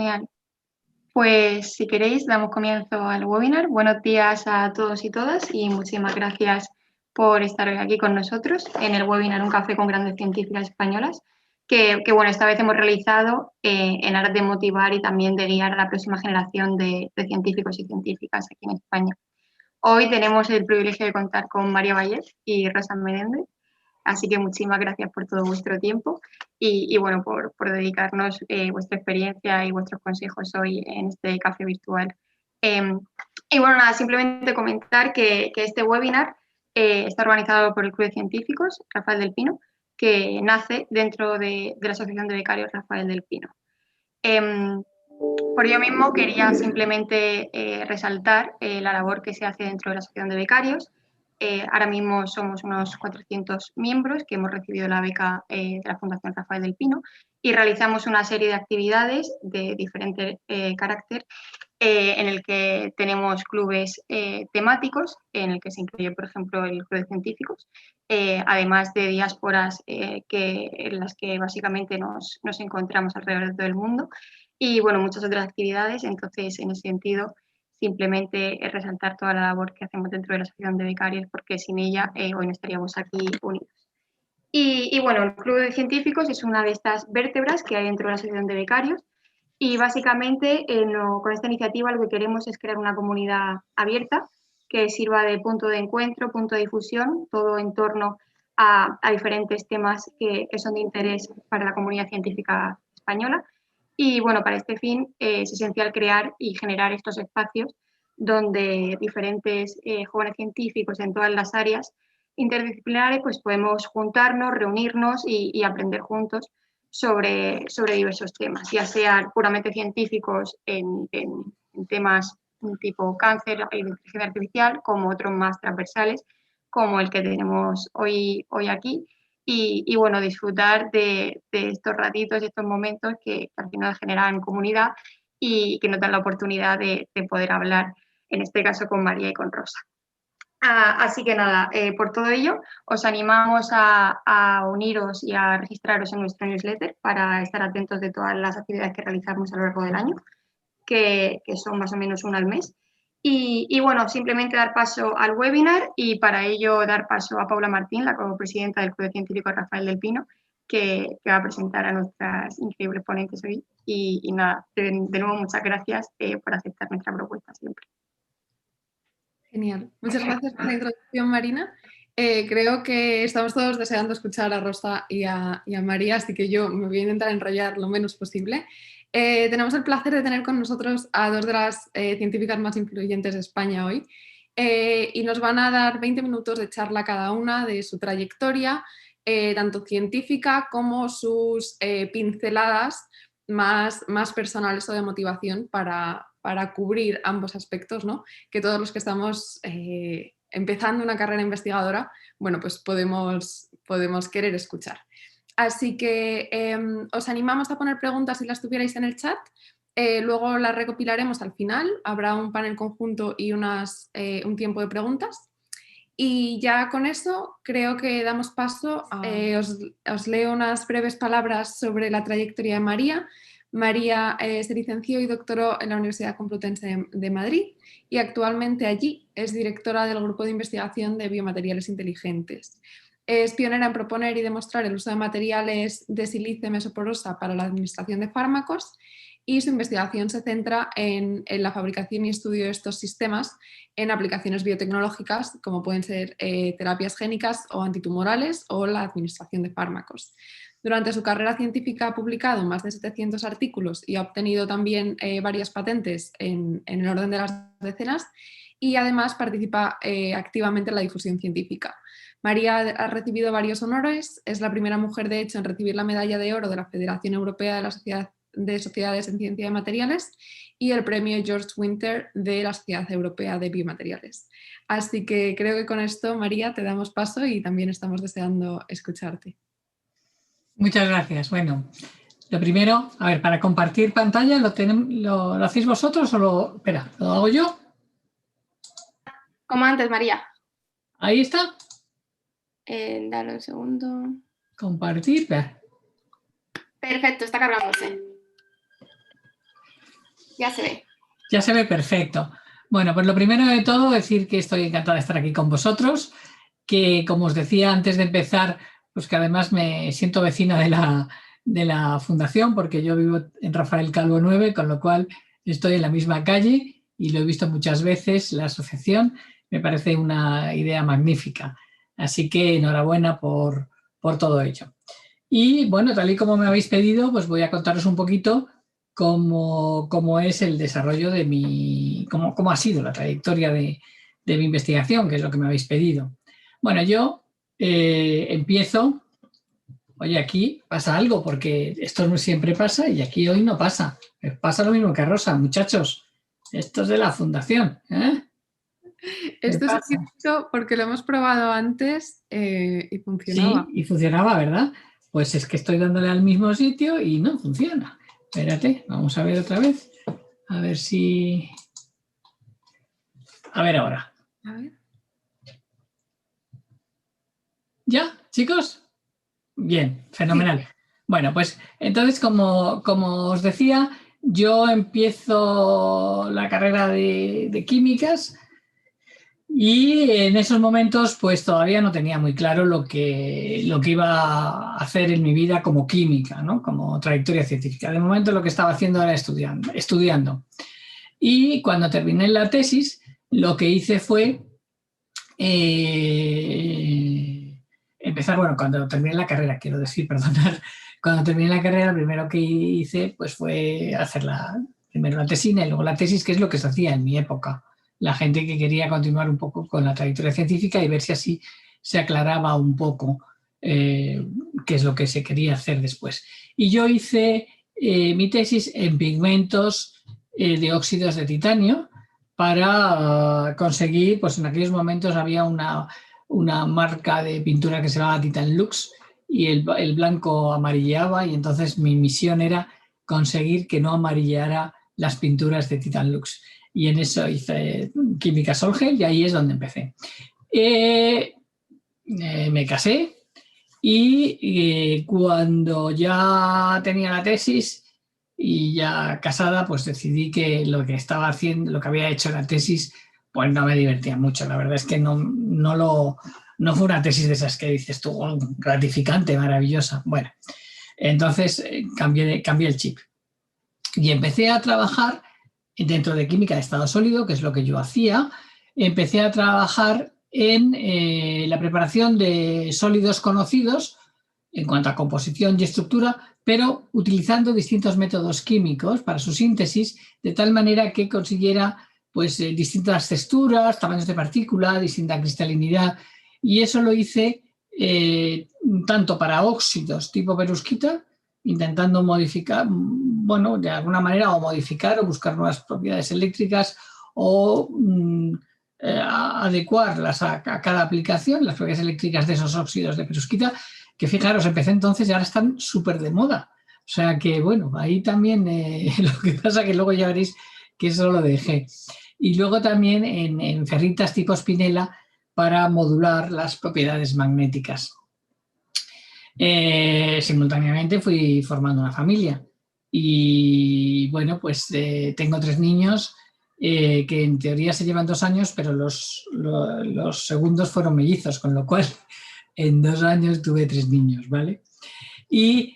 Genial. Pues si queréis, damos comienzo al webinar. Buenos días a todos y todas y muchísimas gracias por estar hoy aquí con nosotros en el webinar Un café con grandes científicas españolas, que bueno, esta vez hemos realizado en aras de motivar y también de guiar a la próxima generación de científicos y científicas aquí en España. Hoy tenemos el privilegio de contar con María Vallés y Rosa Menéndez. Así que muchísimas gracias por todo vuestro tiempo y bueno, por dedicarnos vuestra experiencia y vuestros consejos hoy en este café virtual. Y bueno, nada, simplemente comentar que este webinar está organizado por el Club de Científicos Rafael del Pino, que nace dentro de la Asociación de Becarios Rafael del Pino. Por ello mismo quería simplemente resaltar la labor que se hace dentro de la Asociación de Becarios. Ahora mismo somos unos 400 miembros que hemos recibido la beca de la Fundación Rafael del Pino y realizamos una serie de actividades de diferente carácter en el que tenemos clubes temáticos, en el que se incluye, por ejemplo, el Club de Científicos, además de diásporas en las que básicamente nos encontramos alrededor de todo el mundo y, bueno, muchas otras actividades. Entonces, en ese sentido, simplemente resaltar toda la labor que hacemos dentro de la Asociación de Becarios, porque sin ella hoy no estaríamos aquí unidos. Y bueno, el Club de Científicos es una de estas vértebras que hay dentro de la Asociación de Becarios y básicamente con esta iniciativa lo que queremos es crear una comunidad abierta que sirva de punto de encuentro, punto de difusión, todo en torno a diferentes temas que son de interés para la comunidad científica española. Y bueno, para este fin es esencial crear y generar estos espacios donde diferentes jóvenes científicos en todas las áreas interdisciplinares pues podemos juntarnos, reunirnos y aprender juntos sobre diversos temas, ya sean puramente científicos en temas tipo cáncer e inteligencia artificial, como otros más transversales, como el que tenemos hoy aquí. Y bueno, disfrutar de estos ratitos y estos momentos que al final generan comunidad y que nos dan la oportunidad de poder hablar, en este caso con María y con Rosa. Así que nada, por todo ello, os animamos a uniros y a registraros en nuestro newsletter para estar atentos de todas las actividades que realizamos a lo largo del año, que son más o menos una al mes. Y bueno, simplemente dar paso al webinar y para ello dar paso a Paula Martín, la copresidenta del Club Científico Rafael del Pino, que va a presentar a nuestras increíbles ponentes hoy. Y nada, de nuevo muchas gracias por aceptar nuestra propuesta siempre. Genial. Muchas gracias por la introducción, Marina. Creo que estamos todos deseando escuchar a Rosa y a María, así que yo me voy a intentar enrollar lo menos posible. Tenemos el placer de tener con nosotros a dos de las científicas más influyentes de España hoy y nos van a dar 20 minutos de charla cada una de su trayectoria, tanto científica como sus pinceladas más personales o de motivación para cubrir ambos aspectos, ¿no? Que todos los que estamos empezando una carrera investigadora, bueno, pues podemos querer escuchar. Así que os animamos a poner preguntas si las tuvierais en el chat. Luego las recopilaremos al final. Habrá un panel conjunto y un tiempo de preguntas. Y ya con eso creo que damos paso a... os leo unas breves palabras sobre la trayectoria de María. María se licenció y doctoró en la Universidad Complutense de Madrid y actualmente allí es directora del Grupo de Investigación de Biomateriales Inteligentes. Es pionera en proponer y demostrar el uso de materiales de sílice mesoporosa para la administración de fármacos y su investigación se centra en la fabricación y estudio de estos sistemas en aplicaciones biotecnológicas como pueden ser terapias génicas o antitumorales o la administración de fármacos. Durante su carrera científica ha publicado más de 700 artículos y ha obtenido también varias patentes en el orden de las decenas y además participa activamente en la difusión científica. María ha recibido varios honores, es la primera mujer de hecho en recibir la medalla de oro de la Federación Europea de Sociedades en Ciencia de Materiales y el premio George Winter de la Sociedad Europea de Biomateriales. Así que creo que con esto, María, te damos paso y también estamos deseando escucharte. Muchas gracias. Bueno, lo primero, a ver, para compartir pantalla, ¿lo hacéis vosotros o lo hago yo? Como antes, María. Ahí está. Dale un segundo. Compartir. Perfecto, está cargándose. Ya se ve. Ya se ve perfecto. Bueno, pues lo primero de todo decir que estoy encantada de estar aquí con vosotros, que como os decía antes de empezar, pues que además me siento vecina de la fundación porque yo vivo en Rafael Calvo 9, con lo cual estoy en la misma calle y lo he visto muchas veces, la asociación, me parece una idea magnífica. Así que enhorabuena por todo ello. Y bueno, tal y como me habéis pedido, pues voy a contaros un poquito cómo es el desarrollo de cómo ha sido la trayectoria de mi investigación, que es lo que me habéis pedido. Bueno, yo empiezo. Oye, aquí pasa algo, porque esto no siempre pasa y aquí hoy no pasa. Pasa lo mismo que a Rosa, muchachos. Esto es de la fundación, ¿eh? Esto es un poquito porque lo hemos probado antes y funcionaba. Sí, y funcionaba, ¿verdad? Pues es que estoy dándole al mismo sitio y no funciona. Espérate, vamos a ver otra vez. A ver si... A ver ahora. A ver. ¿Ya, chicos? Bien, fenomenal. Sí. Bueno, pues entonces, como os decía, yo empiezo la carrera de químicas y en esos momentos pues todavía no tenía muy claro lo que iba a hacer en mi vida como química, ¿no? Como trayectoria científica. De momento lo que estaba haciendo era estudiando. Y cuando terminé la tesis, lo que hice fue empezar, bueno, cuando terminé la carrera, quiero decir, perdonar, cuando terminé la carrera, lo primero que hice pues fue hacer primero la tesina y luego la tesis, que es lo que se hacía en mi época. La gente que quería continuar un poco con la trayectoria científica y ver si así se aclaraba un poco qué es lo que se quería hacer después. Y yo hice mi tesis en pigmentos de óxidos de titanio para conseguir, pues en aquellos momentos había una marca de pintura que se llamaba Titan Lux y el blanco amarilleaba y entonces mi misión era conseguir que no amarillara las pinturas de Titan Lux. Y en eso hice química Solgel y ahí es donde empecé. Me casé y cuando ya tenía la tesis y ya casada, pues decidí que lo que estaba haciendo, lo que había hecho en la tesis, pues no me divertía mucho. La verdad es que no fue una tesis de esas que dices tú, oh, gratificante, maravillosa. Bueno, entonces cambié el chip y empecé a trabajar dentro de química de estado sólido, que es lo que yo hacía. Empecé a trabajar en la preparación de sólidos conocidos en cuanto a composición y estructura, pero utilizando distintos métodos químicos para su síntesis, de tal manera que consiguiera pues, distintas texturas, tamaños de partícula, distinta cristalinidad, y eso lo hice tanto para óxidos tipo perusquita, intentando modificar, bueno, de alguna manera, o modificar o buscar nuevas propiedades eléctricas o adecuarlas a cada aplicación, las propiedades eléctricas de esos óxidos de perusquita, que fijaros, empecé entonces y ahora están súper de moda. O sea que, bueno, ahí también lo que pasa que luego ya veréis que eso lo dejé. Y luego también en ferritas tipo espinela para modular las propiedades magnéticas. Simultáneamente fui formando una familia y bueno, pues tengo 3 niños que en teoría se llevan 2 años, pero los segundos fueron mellizos, con lo cual en 2 años tuve 3 niños, ¿vale? Y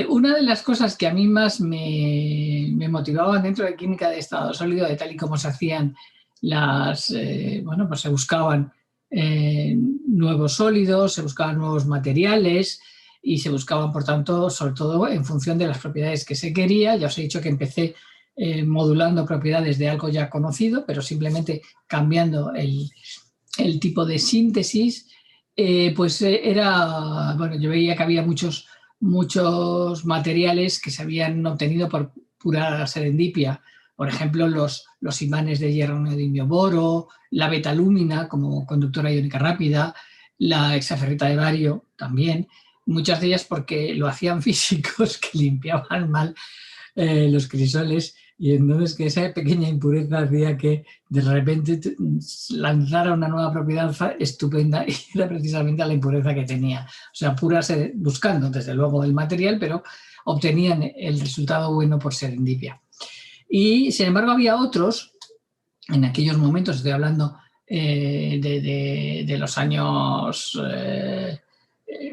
una de las cosas que a mí más me motivaban dentro de química de estado sólido, de tal y como se hacían bueno, pues se buscaban nuevos sólidos, se buscaban nuevos materiales y se buscaban, por tanto, sobre todo en función de las propiedades que se quería. Ya os he dicho que empecé modulando propiedades de algo ya conocido, pero simplemente cambiando el tipo de síntesis, pues bueno, yo veía que había muchos materiales que se habían obtenido por pura serendipia. Por ejemplo, los imanes de hierro, neodimio, boro, la betalúmina como conductora iónica rápida, la hexaferrita de bario también, muchas de ellas porque lo hacían físicos que limpiaban mal los crisoles, y entonces que esa pequeña impureza hacía que de repente lanzara una nueva propiedad estupenda y era precisamente la impureza que tenía. O sea, puras buscando desde luego el material, pero obtenían el resultado bueno por serendipia. Y sin embargo había otros, en aquellos momentos, estoy hablando de los años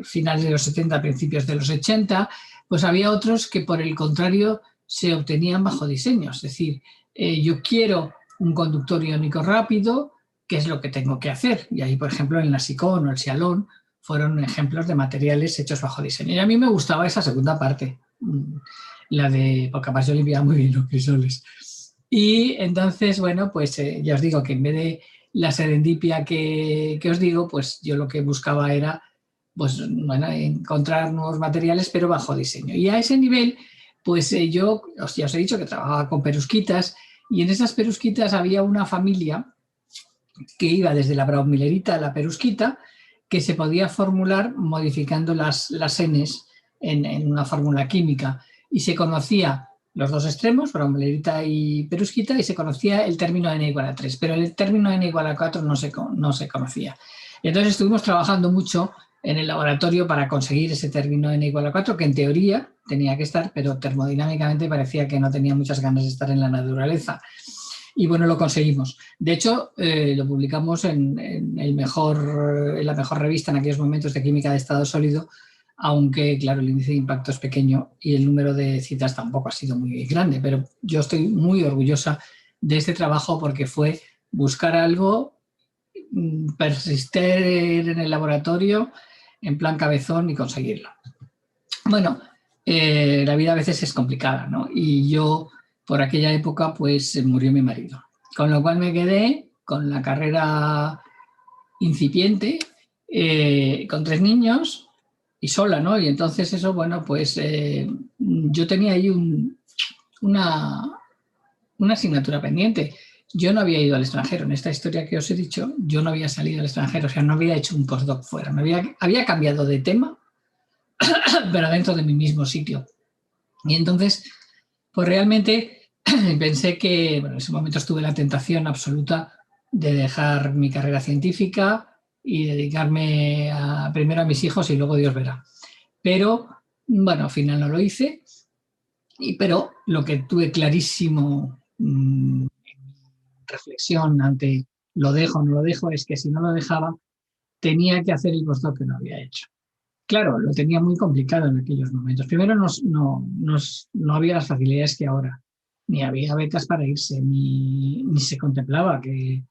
finales de los 70, principios de los 80, pues había otros que por el contrario se obtenían bajo diseño. Es decir, yo quiero un conductor iónico rápido, ¿qué es lo que tengo que hacer? Y ahí, por ejemplo, el Nasicón o el Xialon fueron ejemplos de materiales hechos bajo diseño. Y a mí me gustaba esa segunda parte, la de, porque además yo limpiaba muy bien los crisoles. Y entonces, bueno, pues ya os digo que en vez de la serendipia que os digo, pues yo lo que buscaba era, pues bueno, encontrar nuevos materiales, pero bajo diseño. Y a ese nivel, pues yo ya os he dicho que trabajaba con perusquitas, y en esas perusquitas había una familia que iba desde la braunmillerita a la perusquita, que se podía formular modificando las Ns en una fórmula química, y se conocía los dos extremos, braunmillerita y perusquita, y se conocía el término n igual a 3, pero el término n igual a 4 no se conocía. Y entonces estuvimos trabajando mucho en el laboratorio para conseguir ese término n igual a 4, que en teoría tenía que estar, pero termodinámicamente parecía que no tenía muchas ganas de estar en la naturaleza. Y bueno, lo conseguimos. De hecho, lo publicamos en la mejor revista en aquellos momentos de química de estado sólido, aunque, claro, el índice de impacto es pequeño y el número de citas tampoco ha sido muy grande, pero yo estoy muy orgullosa de este trabajo porque fue buscar algo, persistir en el laboratorio en plan cabezón y conseguirlo. Bueno, la vida a veces es complicada, ¿no? Y yo, por aquella época, pues murió mi marido, con lo cual me quedé con la carrera incipiente, con 3 niños y sola, ¿no? Y entonces eso, bueno, pues yo tenía ahí una asignatura pendiente. Yo no había ido al extranjero. En esta historia que os he dicho, yo no había salido al extranjero, o sea, no había hecho un postdoc fuera. Había cambiado de tema, pero dentro de mi mismo sitio. Y entonces, pues realmente pensé que, bueno, en ese momento tuve la tentación absoluta de dejar mi carrera científica y dedicarme primero a mis hijos y luego Dios verá. Pero, bueno, al final no lo hice, pero lo que tuve clarísimo en reflexión ante lo dejo o no lo dejo es que si no lo dejaba tenía que hacer el postdoc que no había hecho. Claro, lo tenía muy complicado en aquellos momentos. Primero no había las facilidades que ahora, ni había becas para irse, ni se contemplaba que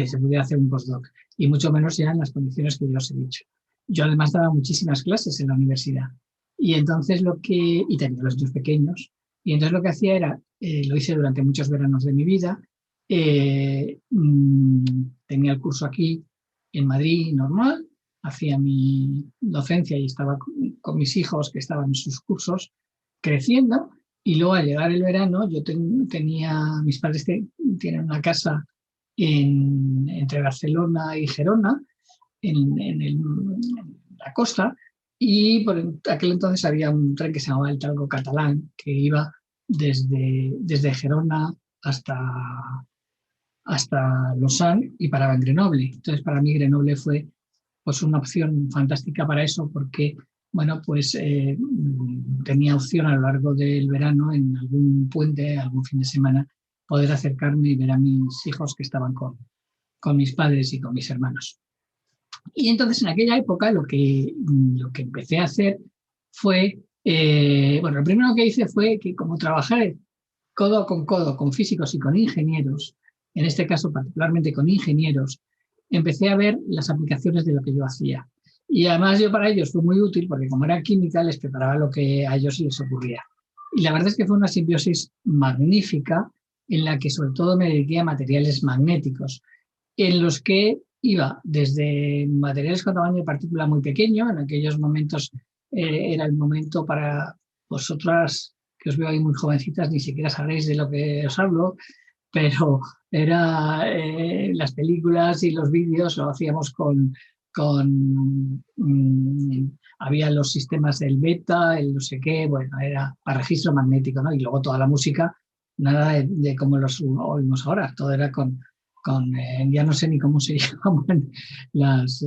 se pudiera hacer un postdoc, y mucho menos ya en las condiciones que yo os he dicho. Yo además daba muchísimas clases en la universidad, y entonces y tenía los niños pequeños, y entonces lo que hacía era, lo hice durante muchos veranos de mi vida, tenía el curso aquí en Madrid normal, hacía mi docencia y estaba con mis hijos que estaban en sus cursos creciendo, y luego al llegar el verano yo mis padres tienen una casa entre Barcelona y Gerona, en la costa, y por aquel entonces había un tren que se llamaba el Talgo Catalán, que iba desde Gerona hasta Lausanne y paraba en Grenoble. Entonces para mí Grenoble fue pues una opción fantástica para eso, porque bueno, pues tenía opción a lo largo del verano, en algún puente, algún fin de semana, poder acercarme y ver a mis hijos que estaban con mis padres y con mis hermanos. Y entonces en aquella época lo que empecé a hacer fue, bueno, lo primero que hice fue que, como trabajé codo con físicos y con ingenieros, en este caso particularmente con ingenieros, empecé a ver las aplicaciones de lo que yo hacía. Y además yo para ellos fue muy útil porque como era química les preparaba lo que a ellos les ocurría. Y la verdad es que fue una simbiosis magnífica en la que sobre todo me dediqué a materiales magnéticos, en los que iba desde materiales con tamaño de partícula muy pequeño. En aquellos momentos era el momento para vosotras, que os veo ahí muy jovencitas, ni siquiera sabréis de lo que os hablo, pero era las películas y los vídeos lo hacíamos había los sistemas del beta, el no sé qué, bueno, era para registro magnético, ¿no? Y luego toda la música, nada de cómo los oímos ahora, todo era con ya no sé ni cómo se llaman las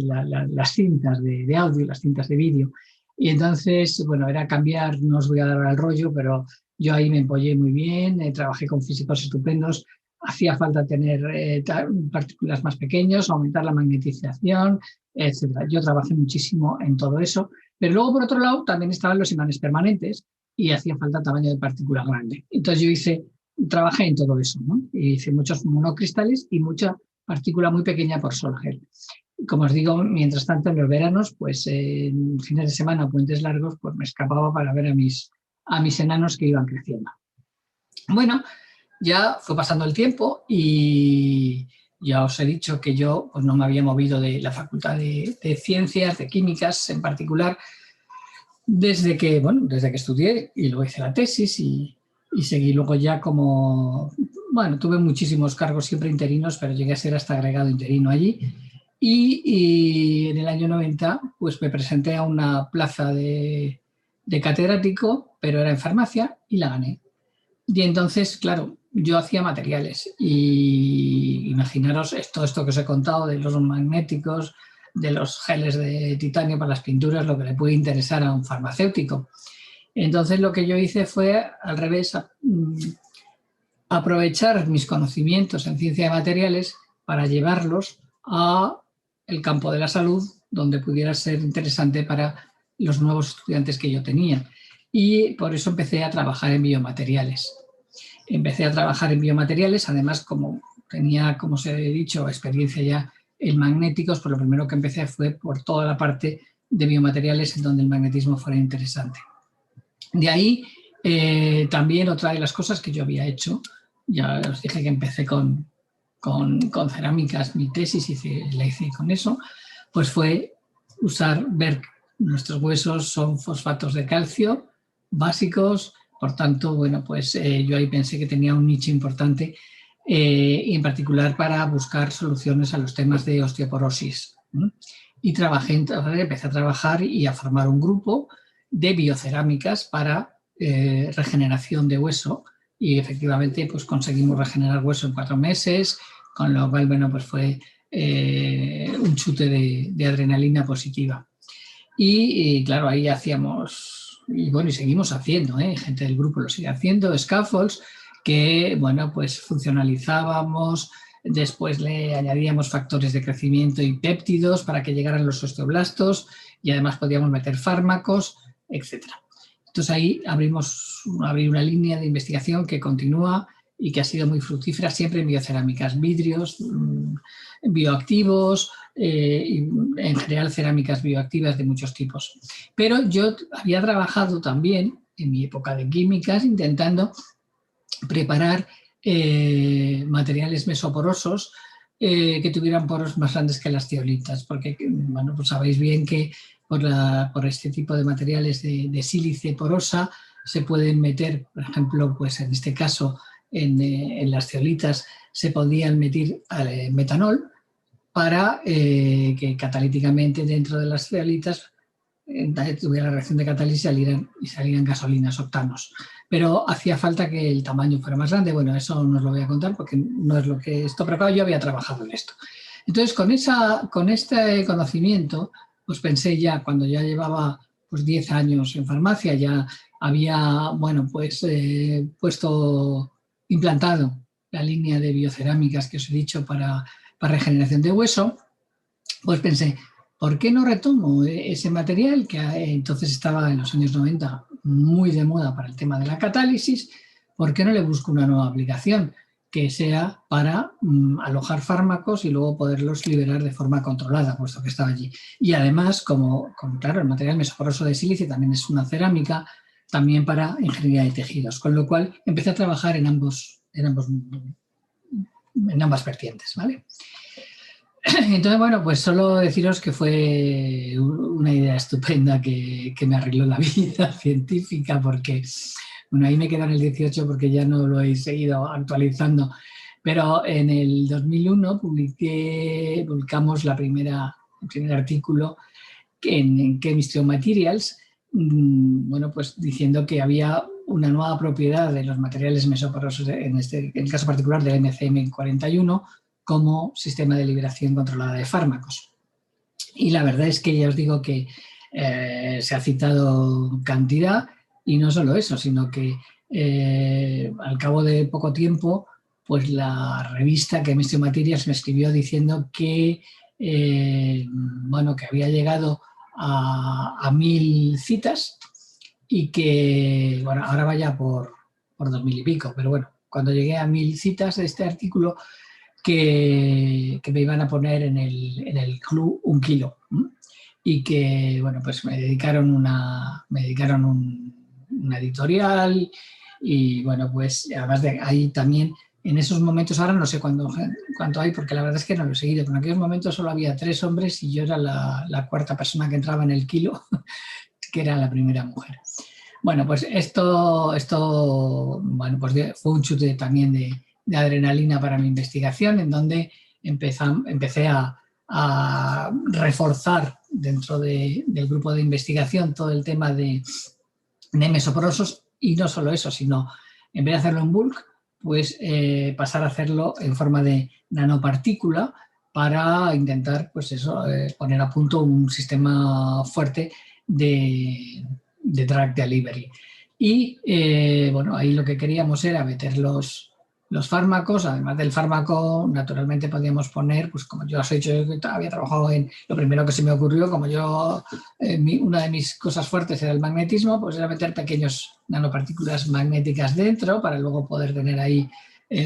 cintas de audio, las cintas de vídeo. Y entonces, bueno, era cambiar, no os voy a dar el rollo, pero Yo ahí me empollé muy bien, trabajé con físicos estupendos. Hacía falta tener partículas más pequeñas, aumentar la magnetización, etcétera. Yo trabajé muchísimo en todo eso, pero luego por otro lado también estaban los imanes permanentes y hacía falta tamaño de partícula grande. Entonces yo trabajé en todo eso, ¿no? Hice muchos monocristales y mucha partícula muy pequeña por sol-gel. Como os digo, mientras tanto en los veranos, pues en fines de semana, puentes largos, pues me escapaba para ver a mis enanos que iban creciendo. Bueno, ya fue pasando el tiempo y ya os he dicho que yo pues, no me había movido de la Facultad de Ciencias, de Químicas en particular, desde que estudié y luego hice la tesis y seguí luego ya como, bueno, tuve muchísimos cargos siempre interinos, pero llegué a ser hasta agregado interino allí. Y en el año 90 pues me presenté a una plaza de catedrático, pero era en farmacia y la gané. Y entonces, claro, yo hacía materiales y imaginaros todo esto que os he contado de los magnéticos, de los geles de titanio para las pinturas, lo que le puede interesar a un farmacéutico. Entonces lo que yo hice fue, al revés, aprovechar mis conocimientos en ciencia de materiales para llevarlos a el campo de la salud, donde pudiera ser interesante para los nuevos estudiantes que yo tenía. Y por eso empecé a trabajar en biomateriales. Además, como tenía, como os he dicho, experiencia ya en magnéticos, pues lo primero que empecé fue por toda la parte de biomateriales en donde el magnetismo fuera interesante. De ahí, también otra de las cosas que yo había hecho, ya os dije que empecé con cerámicas, mi tesis la hice con eso, pues fue ver nuestros huesos son fosfatos de calcio básicos, por tanto, bueno, pues yo ahí pensé que tenía un nicho importante y en particular para buscar soluciones a los temas de osteoporosis. Y empecé a trabajar y a formar un grupo de biocerámicas para regeneración de hueso y efectivamente pues conseguimos regenerar hueso en 4 meses, con lo cual, bueno, pues fue un chute de adrenalina positiva. Y claro, ahí hacíamos, y bueno, y seguimos haciendo, gente del grupo lo sigue haciendo, scaffolds, que, bueno, pues funcionalizábamos, después le añadíamos factores de crecimiento y péptidos para que llegaran los osteoblastos y además podíamos meter fármacos, etc. Entonces ahí abrí una línea de investigación que continúa y que ha sido muy fructífera siempre en biocerámicas, vidrios, bioactivos, y en general cerámicas bioactivas de muchos tipos. Pero yo había trabajado también en mi época de químicas intentando preparar materiales mesoporosos que tuvieran poros más grandes que las zeolitas, porque bueno, pues sabéis bien que por este tipo de materiales de sílice porosa se pueden meter, por ejemplo, pues en este caso en las zeolitas se podían meter metanol para que catalíticamente dentro de las zeolitas tuviera la reacción de catálisis y salieran gasolinas, octanos. Pero hacía falta que el tamaño fuera más grande. Bueno, eso no os lo voy a contar porque no es lo que esto preparado. Yo había trabajado en esto. Entonces, con este conocimiento, pues pensé ya, cuando ya llevaba pues 10 años en farmacia, ya había, bueno, pues implantado la línea de biocerámicas que os he dicho para regeneración de hueso, pues pensé, ¿por qué no retomo ese material que entonces estaba en los años 90 muy de moda para el tema de la catálisis? ¿Por qué no le busco una nueva aplicación que sea para alojar fármacos y luego poderlos liberar de forma controlada, puesto que estaba allí? Y además, como claro, el material mesoporoso de sílice también es una cerámica, también para ingeniería de tejidos, con lo cual empecé a trabajar en ambas vertientes, ¿vale? Entonces, bueno, pues solo deciros que fue una idea estupenda que me arregló la vida científica, porque, bueno, ahí me quedan el 18 porque ya no lo he seguido actualizando, pero en el 2001 publicamos el primer artículo en Chemistry of Materials, bueno, pues diciendo que había una nueva propiedad de los materiales mesoporosos, en el caso particular del MCM41, como sistema de liberación controlada de fármacos. Y la verdad es que ya os digo que se ha citado cantidad, y no solo eso, sino que al cabo de poco tiempo, pues la revista Chemistry Materials me escribió diciendo que, bueno, que había llegado a 1000 citas y que, bueno, ahora vaya por 2000 y pico, pero bueno, cuando llegué a 1000 citas de este artículo, que me iban a poner en el club 1 kilo. Y que, bueno, pues me dedicaron una editorial y, bueno, pues además de ahí también, en esos momentos, ahora no sé cuánto hay, porque la verdad es que no lo he seguido, pero en aquellos momentos solo había 3 hombres y yo era la cuarta persona que entraba en el kilo, que era la primera mujer. Bueno, pues esto bueno, pues fue un chute también de adrenalina para mi investigación, en donde empecé a reforzar dentro del grupo de investigación todo el tema de mesoporosos, y no solo eso, sino en vez de hacerlo en bulk, pues pasar a hacerlo en forma de nanopartícula para intentar, pues eso, poner a punto un sistema fuerte de drug delivery. Y bueno, ahí lo que queríamos era meter los fármacos. Además del fármaco, naturalmente podíamos poner, pues como yo había trabajado en, lo primero que se me ocurrió, como una de mis cosas fuertes era el magnetismo, pues era meter pequeños nanopartículas magnéticas dentro para luego poder tener ahí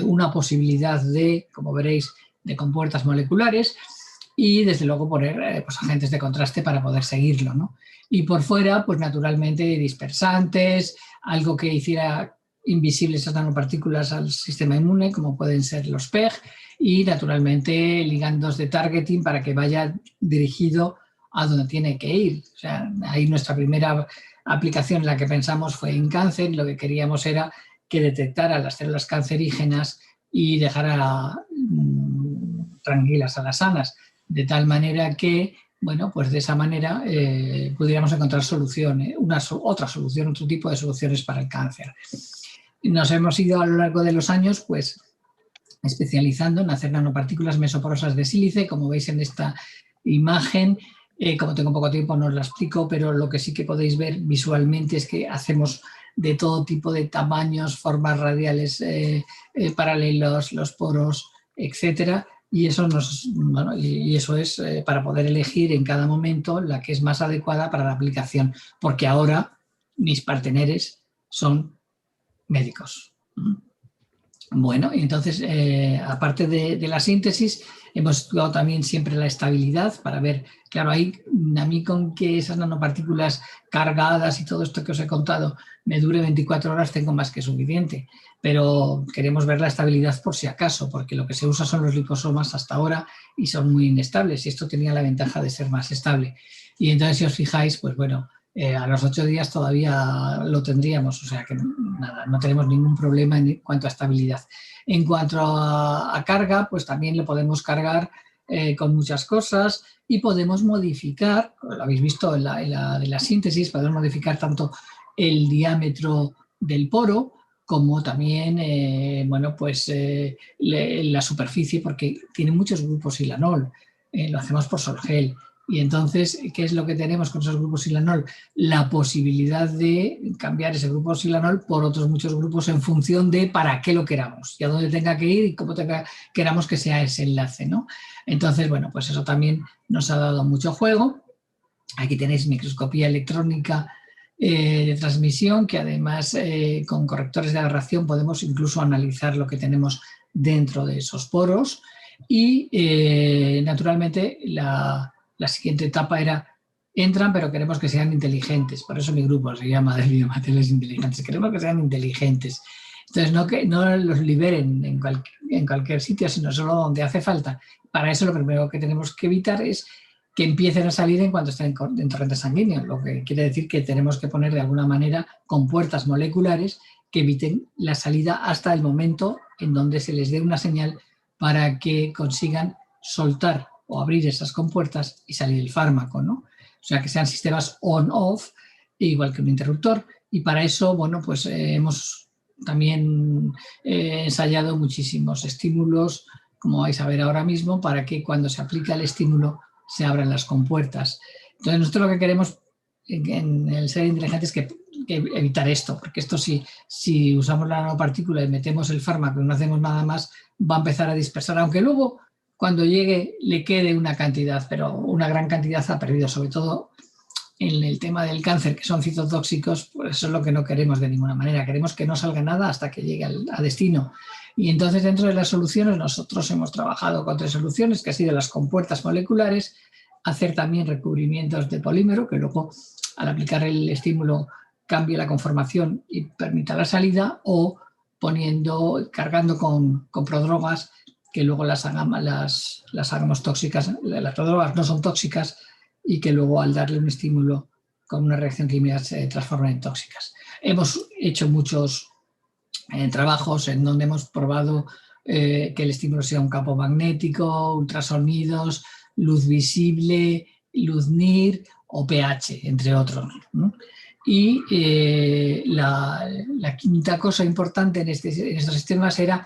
una posibilidad de, como veréis, de compuertas moleculares, y desde luego poner pues agentes de contraste para poder seguirlo, ¿no? Y por fuera, pues naturalmente dispersantes, algo que hiciera invisibles esas nanopartículas al sistema inmune, como pueden ser los PEG, y naturalmente ligandos de targeting para que vaya dirigido a donde tiene que ir. O sea, ahí nuestra primera aplicación en la que pensamos fue en cáncer. Lo que queríamos era que detectara las células cancerígenas y dejara tranquilas a las sanas, de tal manera que, bueno, pues de esa manera pudiéramos encontrar soluciones, otra solución, otro tipo de soluciones para el cáncer. Nos hemos ido a lo largo de los años, pues, especializando en hacer nanopartículas mesoporosas de sílice, como veis en esta imagen. Como tengo poco tiempo no os la explico, pero lo que sí que podéis ver visualmente es que hacemos de todo tipo de tamaños, formas radiales, paralelos, los poros, etcétera. Y eso, eso es para poder elegir en cada momento la que es más adecuada para la aplicación, porque ahora mis parteneres son médicos. Bueno, y entonces, aparte de la síntesis, hemos estudiado también siempre la estabilidad para ver, claro, ahí a mí con que esas nanopartículas cargadas y todo esto que os he contado me dure 24 horas tengo más que suficiente, pero queremos ver la estabilidad por si acaso, porque lo que se usa son los liposomas hasta ahora y son muy inestables, y esto tenía la ventaja de ser más estable. Y entonces, si os fijáis, pues bueno, a los 8 días todavía lo tendríamos, o sea que nada, no tenemos ningún problema en cuanto a estabilidad. En cuanto a carga, pues también lo podemos cargar con muchas cosas y podemos modificar, lo habéis visto en la de la síntesis, podemos modificar tanto el diámetro del poro como también, bueno, pues la superficie, porque tiene muchos grupos silanol, lo hacemos por Sol-Gel. Y entonces, ¿qué es lo que tenemos con esos grupos silanol? La posibilidad de cambiar ese grupo silanol por otros muchos grupos en función de para qué lo queramos y a dónde tenga que ir y cómo queramos que sea ese enlace, ¿no? Entonces, bueno, pues eso también nos ha dado mucho juego. Aquí tenéis microscopía electrónica de transmisión, que además con correctores de aberración podemos incluso analizar lo que tenemos dentro de esos poros. Y naturalmente la siguiente etapa era, entran pero queremos que sean inteligentes, por eso mi grupo se llama de biomateriales inteligentes, queremos que sean inteligentes. Entonces no los liberen en cualquier sitio, sino solo donde hace falta. Para eso lo primero que tenemos que evitar es que empiecen a salir en cuanto estén en torrente sanguíneo, lo que quiere decir que tenemos que poner de alguna manera compuertas moleculares que eviten la salida hasta el momento en donde se les dé una señal para que consigan soltar o abrir esas compuertas y salir el fármaco, ¿no? O sea, que sean sistemas on-off, igual que un interruptor. Y para eso, bueno, pues hemos también ensayado muchísimos estímulos, como vais a ver ahora mismo, para que cuando se aplica el estímulo se abran las compuertas. Entonces, nosotros lo que queremos en el ser inteligente es que que evitar esto, porque esto si usamos la nanopartícula y metemos el fármaco y no hacemos nada más, va a empezar a dispersar, aunque luego cuando llegue le quede una cantidad, pero una gran cantidad ha perdido, sobre todo en el tema del cáncer, que son citotóxicos, pues eso es lo que no queremos de ninguna manera. Queremos que no salga nada hasta que llegue a destino. Y entonces, dentro de las soluciones, nosotros hemos trabajado con 3 soluciones, que han sido las compuertas moleculares, hacer también recubrimientos de polímero, que luego, al aplicar el estímulo, cambie la conformación y permita la salida, o cargando con prodrogas, que luego las hagamos tóxicas. Las prodrogas no son tóxicas, y que luego al darle un estímulo con una reacción química se transforman en tóxicas. Hemos hecho muchos trabajos en donde hemos probado que el estímulo sea un campo magnético, ultrasonidos, luz visible, luz NIR o pH, entre otros, ¿no? Y la quinta cosa importante en estos sistemas era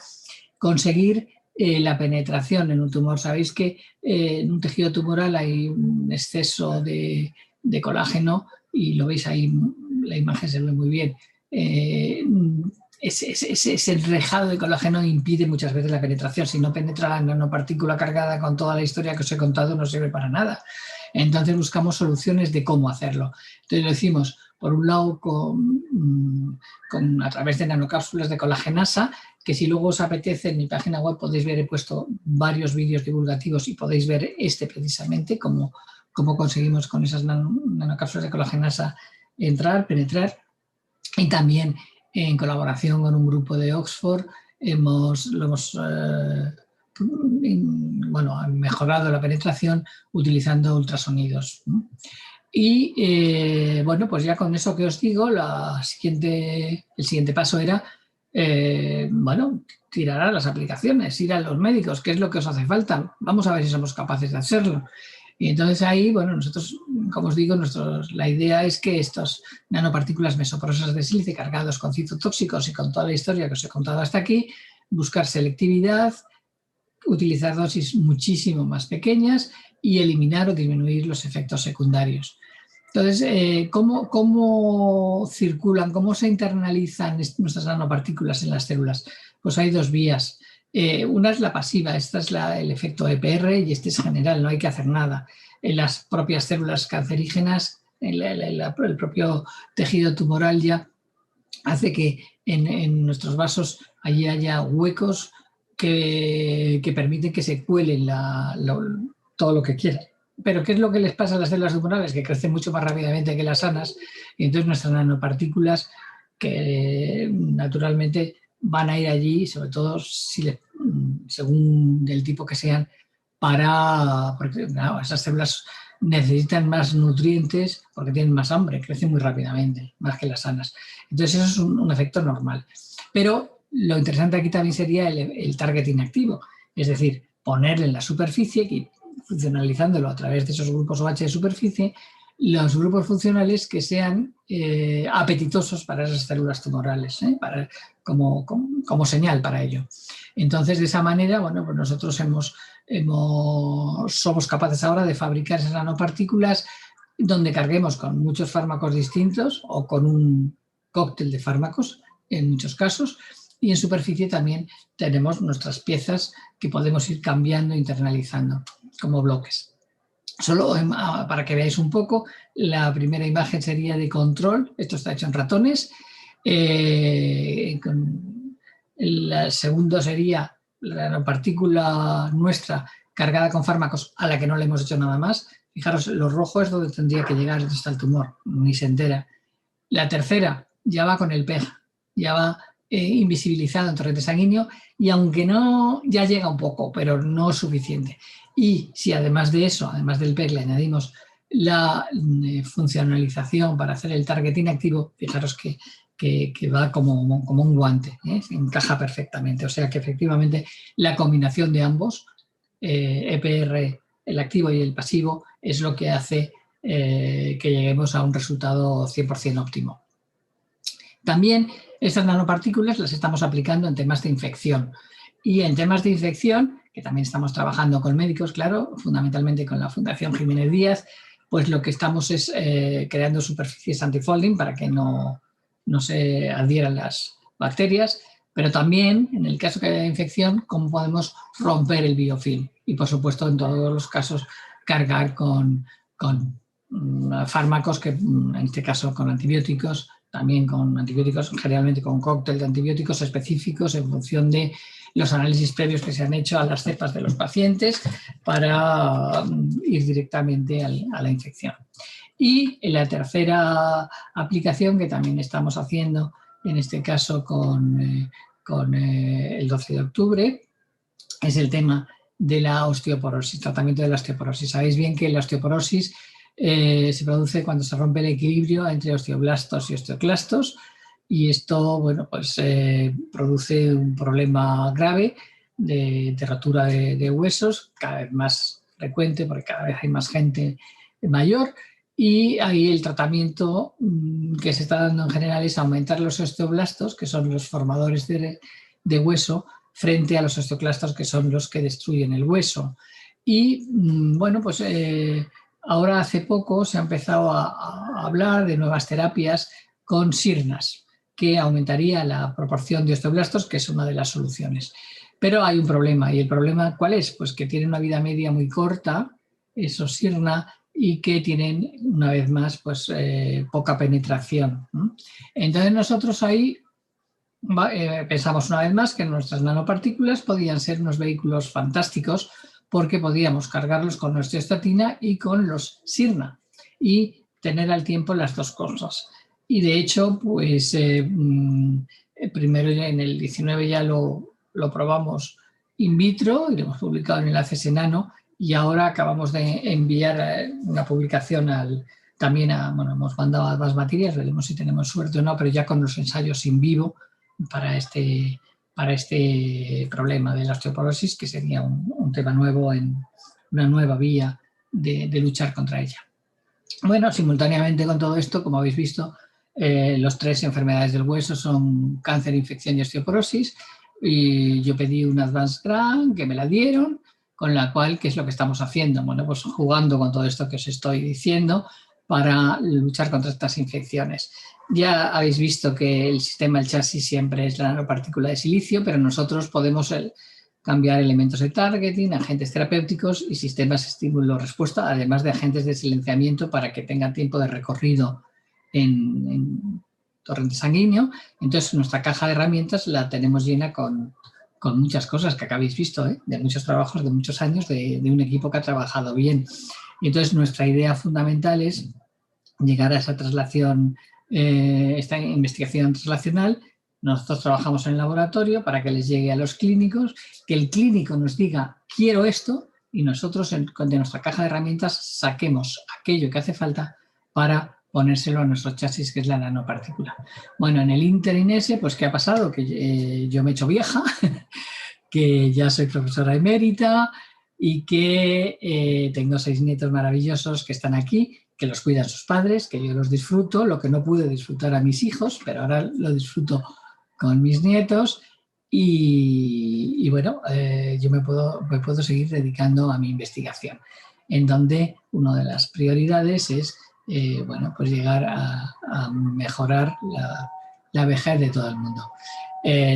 conseguir la penetración en un tumor. Sabéis que en un tejido tumoral hay un exceso de colágeno, y lo veis ahí, la imagen se ve muy bien. Ese enrejado de colágeno impide muchas veces la penetración. Si no penetra la nanopartícula cargada con toda la historia que os he contado, no sirve para nada. Entonces buscamos soluciones de cómo hacerlo. Entonces lo hicimos, por un lado, a través de nanocápsulas de colagenasa, que si luego os apetece, en mi página web podéis ver, he puesto varios vídeos divulgativos y podéis ver precisamente, cómo conseguimos con esas nanocápsulas de colagenasa penetrar. Y también, en colaboración con un grupo de Oxford, hemos mejorado la penetración utilizando ultrasonidos. Y bueno, pues ya con eso que os digo, el siguiente paso era tirar a las aplicaciones, ir a los médicos, qué es lo que os hace falta, vamos a ver si somos capaces de hacerlo. Y entonces ahí, bueno, nosotros, como os digo, la idea es que estas nanopartículas mesoporosas de sílice cargados con citotóxicos y con toda la historia que os he contado hasta aquí, buscar selectividad, utilizar dosis muchísimo más pequeñas y eliminar o disminuir los efectos secundarios. Entonces, ¿cómo circulan, cómo se internalizan nuestras nanopartículas en las células? Pues hay 2 vías. Una es la pasiva, esta es el efecto EPR, y este es general, no hay que hacer nada. En las propias células cancerígenas, el propio tejido tumoral ya hace que en nuestros vasos allí haya huecos que permiten que se cuelen todo lo que quieran. Pero ¿qué es lo que les pasa a las células tumorales? Que crecen mucho más rápidamente que las sanas, y entonces nuestras nanopartículas, que naturalmente van a ir allí, sobre todo según del tipo que sean, porque esas células necesitan más nutrientes porque tienen más hambre, crecen muy rápidamente, más que las sanas. Entonces eso es un efecto normal. Pero lo interesante aquí también sería el targeting activo, es decir, ponerle en la superficie, y funcionalizándolo a través de esos grupos OH de superficie, los grupos funcionales que sean apetitosos para esas células tumorales, como señal para ello. Entonces, de esa manera, bueno, pues nosotros somos capaces ahora de fabricar esas nanopartículas donde carguemos con muchos fármacos distintos o con un cóctel de fármacos en muchos casos, y en superficie también tenemos nuestras piezas que podemos ir cambiando e internalizando como bloques. Solo para que veáis un poco, la primera imagen sería de control, esto está hecho en ratones. El segundo sería la nanopartícula nuestra cargada con fármacos a la que no le hemos hecho nada más. Fijaros, lo rojo es donde tendría que llegar, donde está el tumor, ni se entera. La tercera ya va con el PEG, ya va invisibilizado en torrente sanguíneo, y aunque no, ya llega un poco, pero no es suficiente. Y si además de eso, además del PEG, le añadimos la funcionalización para hacer el targeting activo, fijaros que va como un guante, se encaja perfectamente. O sea que efectivamente la combinación de ambos, EPR, el activo y el pasivo, es lo que hace que lleguemos a un resultado 100% óptimo. También estas nanopartículas las estamos aplicando en temas de infección. Y en temas de infección, que también estamos trabajando con médicos, claro, fundamentalmente con la Fundación Jiménez Díaz, pues lo que estamos es creando superficies antifolding para que no no se adhieran las bacterias, pero también, en el caso que haya infección, cómo podemos romper el biofilm. Y, por supuesto, en todos los casos, cargar con fármacos, que en este caso con antibióticos, también con antibióticos, generalmente con cóctel de antibióticos específicos en función de los análisis previos que se han hecho a las cepas de los pacientes para ir directamente a la infección. Y la tercera aplicación que también estamos haciendo, en este caso con el 12 de octubre, es el tema de la osteoporosis, tratamiento de la osteoporosis. Sabéis bien que la osteoporosis se produce cuando se rompe el equilibrio entre osteoblastos y osteoclastos, y esto, bueno, pues produce un problema grave de rotura de huesos, cada vez más frecuente porque cada vez hay más gente mayor, y ahí el tratamiento que se está dando en general es aumentar los osteoblastos, que son los formadores de hueso, frente a los osteoclastos, que son los que destruyen el hueso. Y bueno, pues ahora hace poco se ha empezado a hablar de nuevas terapias con sirnas, que aumentaría la proporción de osteoblastos, que es una de las soluciones. Pero hay un problema, y el problema ¿cuál es? Pues que tienen una vida media muy corta, esos sirna, y que tienen, una vez más, pues poca penetración. Entonces nosotros ahí pensamos una vez más que nuestras nanopartículas podían ser unos vehículos fantásticos, porque podíamos cargarlos con nuestra estatina y con los sirna y tener al tiempo las dos cosas. Y de hecho, pues primero en el 19 ya lo probamos in vitro y lo hemos publicado en Enlaces Enano, y ahora acabamos de enviar una publicación también bueno, hemos mandado a más materias, veremos si tenemos suerte o no, pero ya con los ensayos in vivo para este problema de la osteoporosis, que sería un tema nuevo, una nueva vía de luchar contra ella. Bueno, simultáneamente con todo esto, como habéis visto, las tres enfermedades del hueso son cáncer, infección y osteoporosis, y yo pedí un Advanced Grant, que me la dieron, con la cual, ¿qué es lo que estamos haciendo? Bueno, pues jugando con todo esto que os estoy diciendo para luchar contra estas infecciones. Ya habéis visto que el sistema, el chasis, siempre es la nanopartícula de silicio, pero nosotros podemos cambiar elementos de targeting, agentes terapéuticos y sistemas estímulo-respuesta, además de agentes de silenciamiento para que tengan tiempo de recorrido en torrente sanguíneo. Entonces, nuestra caja de herramientas la tenemos llena con muchas cosas que habéis visto, de muchos trabajos, de muchos años, de un equipo que ha trabajado bien. Y entonces, nuestra idea fundamental es llegar a esa traslación, esta investigación translacional. Nosotros trabajamos en el laboratorio para que les llegue a los clínicos, que el clínico nos diga, quiero esto, y nosotros de nuestra caja de herramientas saquemos aquello que hace falta para ponérselo a nuestro chasis, que es la nanopartícula. Bueno, en el ínterin ese, pues ¿qué ha pasado? Que yo me he hecho vieja, que ya soy profesora emérita y que tengo 6 nietos maravillosos que están aquí, que los cuidan sus padres, que yo los disfruto, lo que no pude disfrutar a mis hijos, pero ahora lo disfruto con mis nietos, y bueno, yo me puedo seguir dedicando a mi investigación, en donde una de las prioridades es bueno, pues llegar a mejorar la vejez de todo el mundo.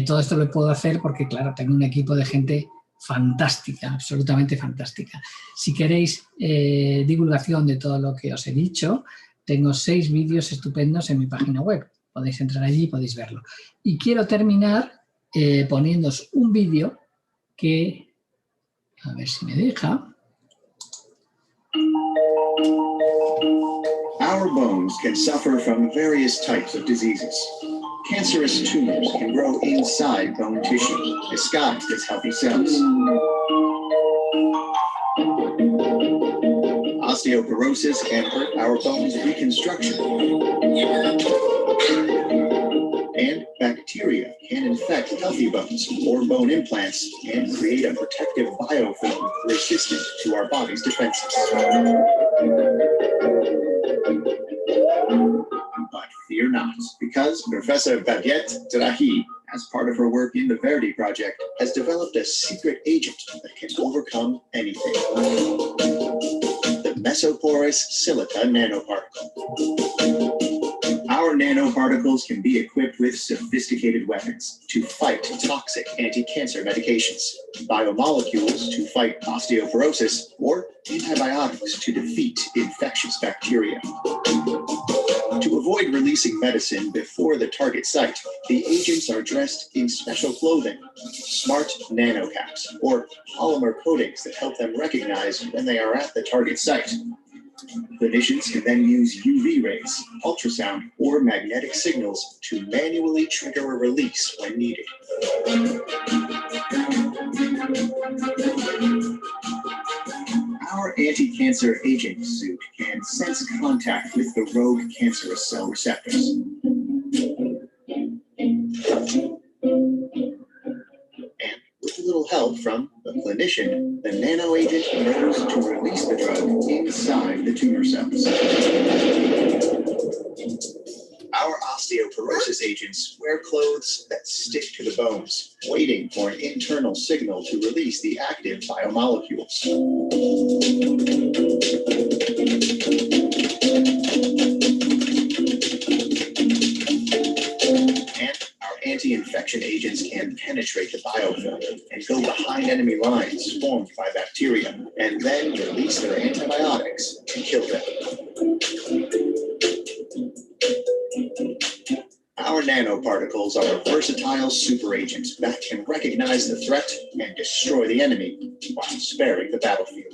Todo esto lo puedo hacer porque, claro, tengo un equipo de gente fantástica, absolutamente fantástica. Si queréis divulgación de todo lo que os he dicho, tengo 6 vídeos estupendos en mi página web. Podéis entrar allí y podéis verlo. Y quiero terminar poniéndoos un vídeo que, a ver si me deja. Our bones can suffer from various types of diseases. Cancerous tumors can grow inside bone tissue, disguised as healthy cells. Osteoporosis can hurt our bones' reconstruction. And bacteria can infect healthy bones or bone implants and create a protective biofilm resistant to our body's defenses. But fear not, because Professor Baguette Drahi, as part of her work in the Verdi Project, has developed a secret agent that can overcome anything. The mesoporous silica nanoparticle. Our Our nanoparticles can be equipped with sophisticated weapons to fight toxic anti-cancer medications, biomolecules to fight osteoporosis, or antibiotics to defeat infectious bacteria. To avoid releasing medicine before the target site, the agents are dressed in special clothing, smart nanocaps, or polymer coatings that help them recognize when they are at the target site. Clinicians can then use UV rays, ultrasound, or magnetic signals to manually trigger a release when needed. Our anti-cancer agent suit can sense contact with the rogue cancerous cell receptors. And with a little help from the clinician, the nano agent knows to release the drug inside the tumor cells. Our osteoporosis agents wear clothes that stick to the bones, waiting for an internal signal to release the active biomolecules. And our anti-infection agents can penetrate the biofilm and go behind enemy lines formed by bacteria, and then release their antibiotics to kill them. Our nanoparticles are a versatile super agent that can recognize the threat and destroy the enemy while sparing the battlefield.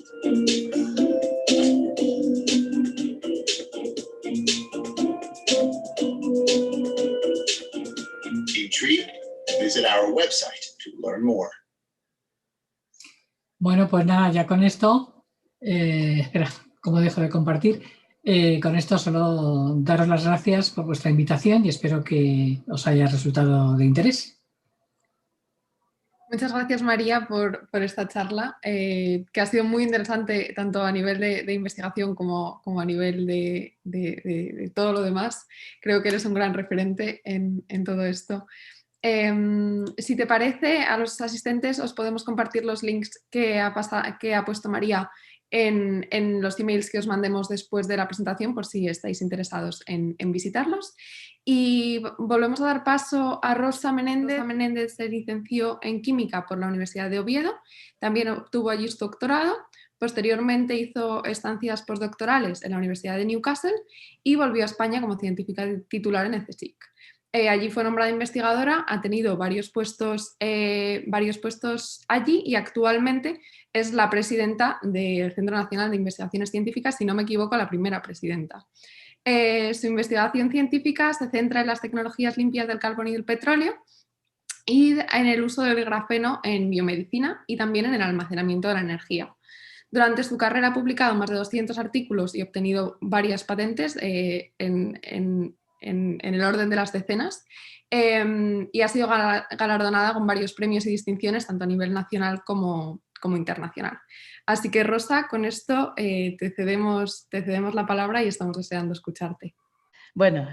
Intrigued? Visit our website to learn more. Bueno, pues nada, ya con esto, espera, ¿cómo dejo de compartir? Con esto solo daros las gracias por vuestra invitación y espero que os haya resultado de interés. Muchas gracias, María, por esta charla, que ha sido muy interesante tanto a nivel de investigación como a nivel de todo lo demás. Creo que eres un gran referente en todo esto. Si te parece, a los asistentes os podemos compartir los links que ha puesto María en los emails que os mandemos después de la presentación, por si estáis interesados en visitarlos. Y volvemos a dar paso a Rosa Menéndez. Rosa Menéndez se licenció en Química por la Universidad de Oviedo, también obtuvo allí su doctorado, posteriormente hizo estancias postdoctorales en la Universidad de Newcastle y volvió a España como científica titular en el CSIC. Allí fue nombrada investigadora, ha tenido varios puestos allí y actualmente es la presidenta del Centro Nacional de Investigaciones Científicas, si no me equivoco, la primera presidenta. Su investigación científica se centra en las tecnologías limpias del carbón y del petróleo y en el uso del grafeno en biomedicina y también en el almacenamiento de la energía. Durante su carrera ha publicado más de 200 artículos y obtenido varias patentes en el orden de las decenas y ha sido galardonada con varios premios y distinciones tanto a nivel nacional como internacional. Así que, Rosa, con esto te cedemos la palabra y estamos deseando escucharte. Bueno,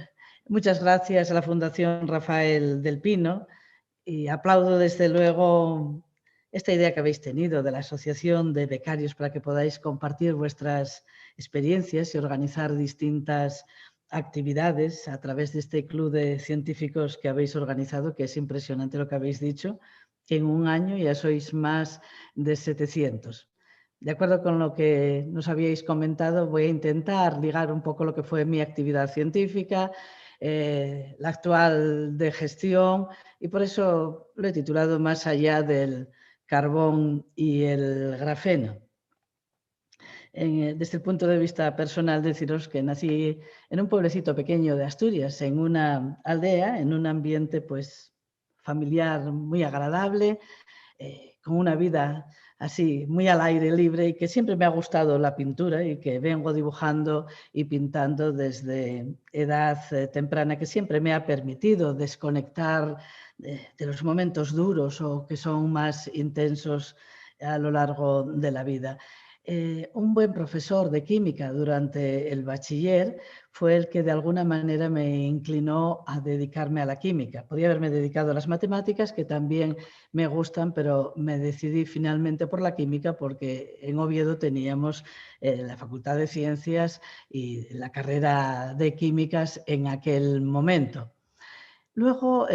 muchas gracias a la Fundación Rafael del Pino y aplaudo desde luego esta idea que habéis tenido de la Asociación de Becarios para que podáis compartir vuestras experiencias y organizar distintas actividades a través de este club de científicos que habéis organizado, que es impresionante lo que habéis dicho, que en un año ya sois más de 700. De acuerdo con lo que nos habíais comentado, voy a intentar ligar un poco lo que fue mi actividad científica, la actual de gestión, y por eso lo he titulado Más allá del carbón y el grafeno. Desde el punto de vista personal, deciros que nací en un pueblecito pequeño de Asturias, en una aldea, en un ambiente pues familiar muy agradable, con una vida así muy al aire libre y que siempre me ha gustado la pintura y que vengo dibujando y pintando desde edad temprana, que siempre me ha permitido desconectar de los momentos duros o que son más intensos a lo largo de la vida. Un buen profesor de química durante el bachiller fue el que de alguna manera me inclinó a dedicarme a la química. Podía haberme dedicado a las matemáticas, que también me gustan, pero me decidí finalmente por la química porque en Oviedo teníamos la Facultad de Ciencias y la carrera de químicas en aquel momento. Luego,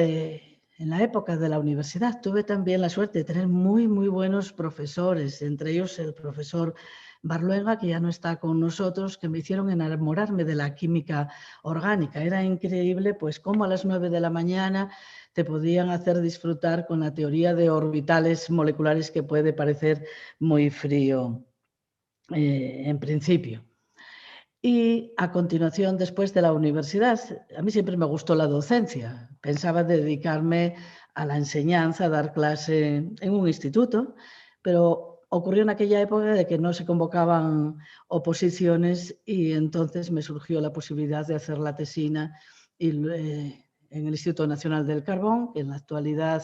en la época de la universidad, tuve también la suerte de tener muy buenos profesores, entre ellos el profesor Barluenga, que ya no está con nosotros, que me hicieron enamorarme de la química orgánica. Era increíble, pues, cómo a las 9 de la mañana te podían hacer disfrutar con la teoría de orbitales moleculares, que puede parecer muy frío en principio. Y a continuación, después de la universidad, a mí siempre me gustó la docencia. Pensaba dedicarme a la enseñanza, a dar clase en un instituto, pero ocurrió en aquella época de que no se convocaban oposiciones y entonces me surgió la posibilidad de hacer la tesina en el Instituto Nacional del Carbón, que en la actualidad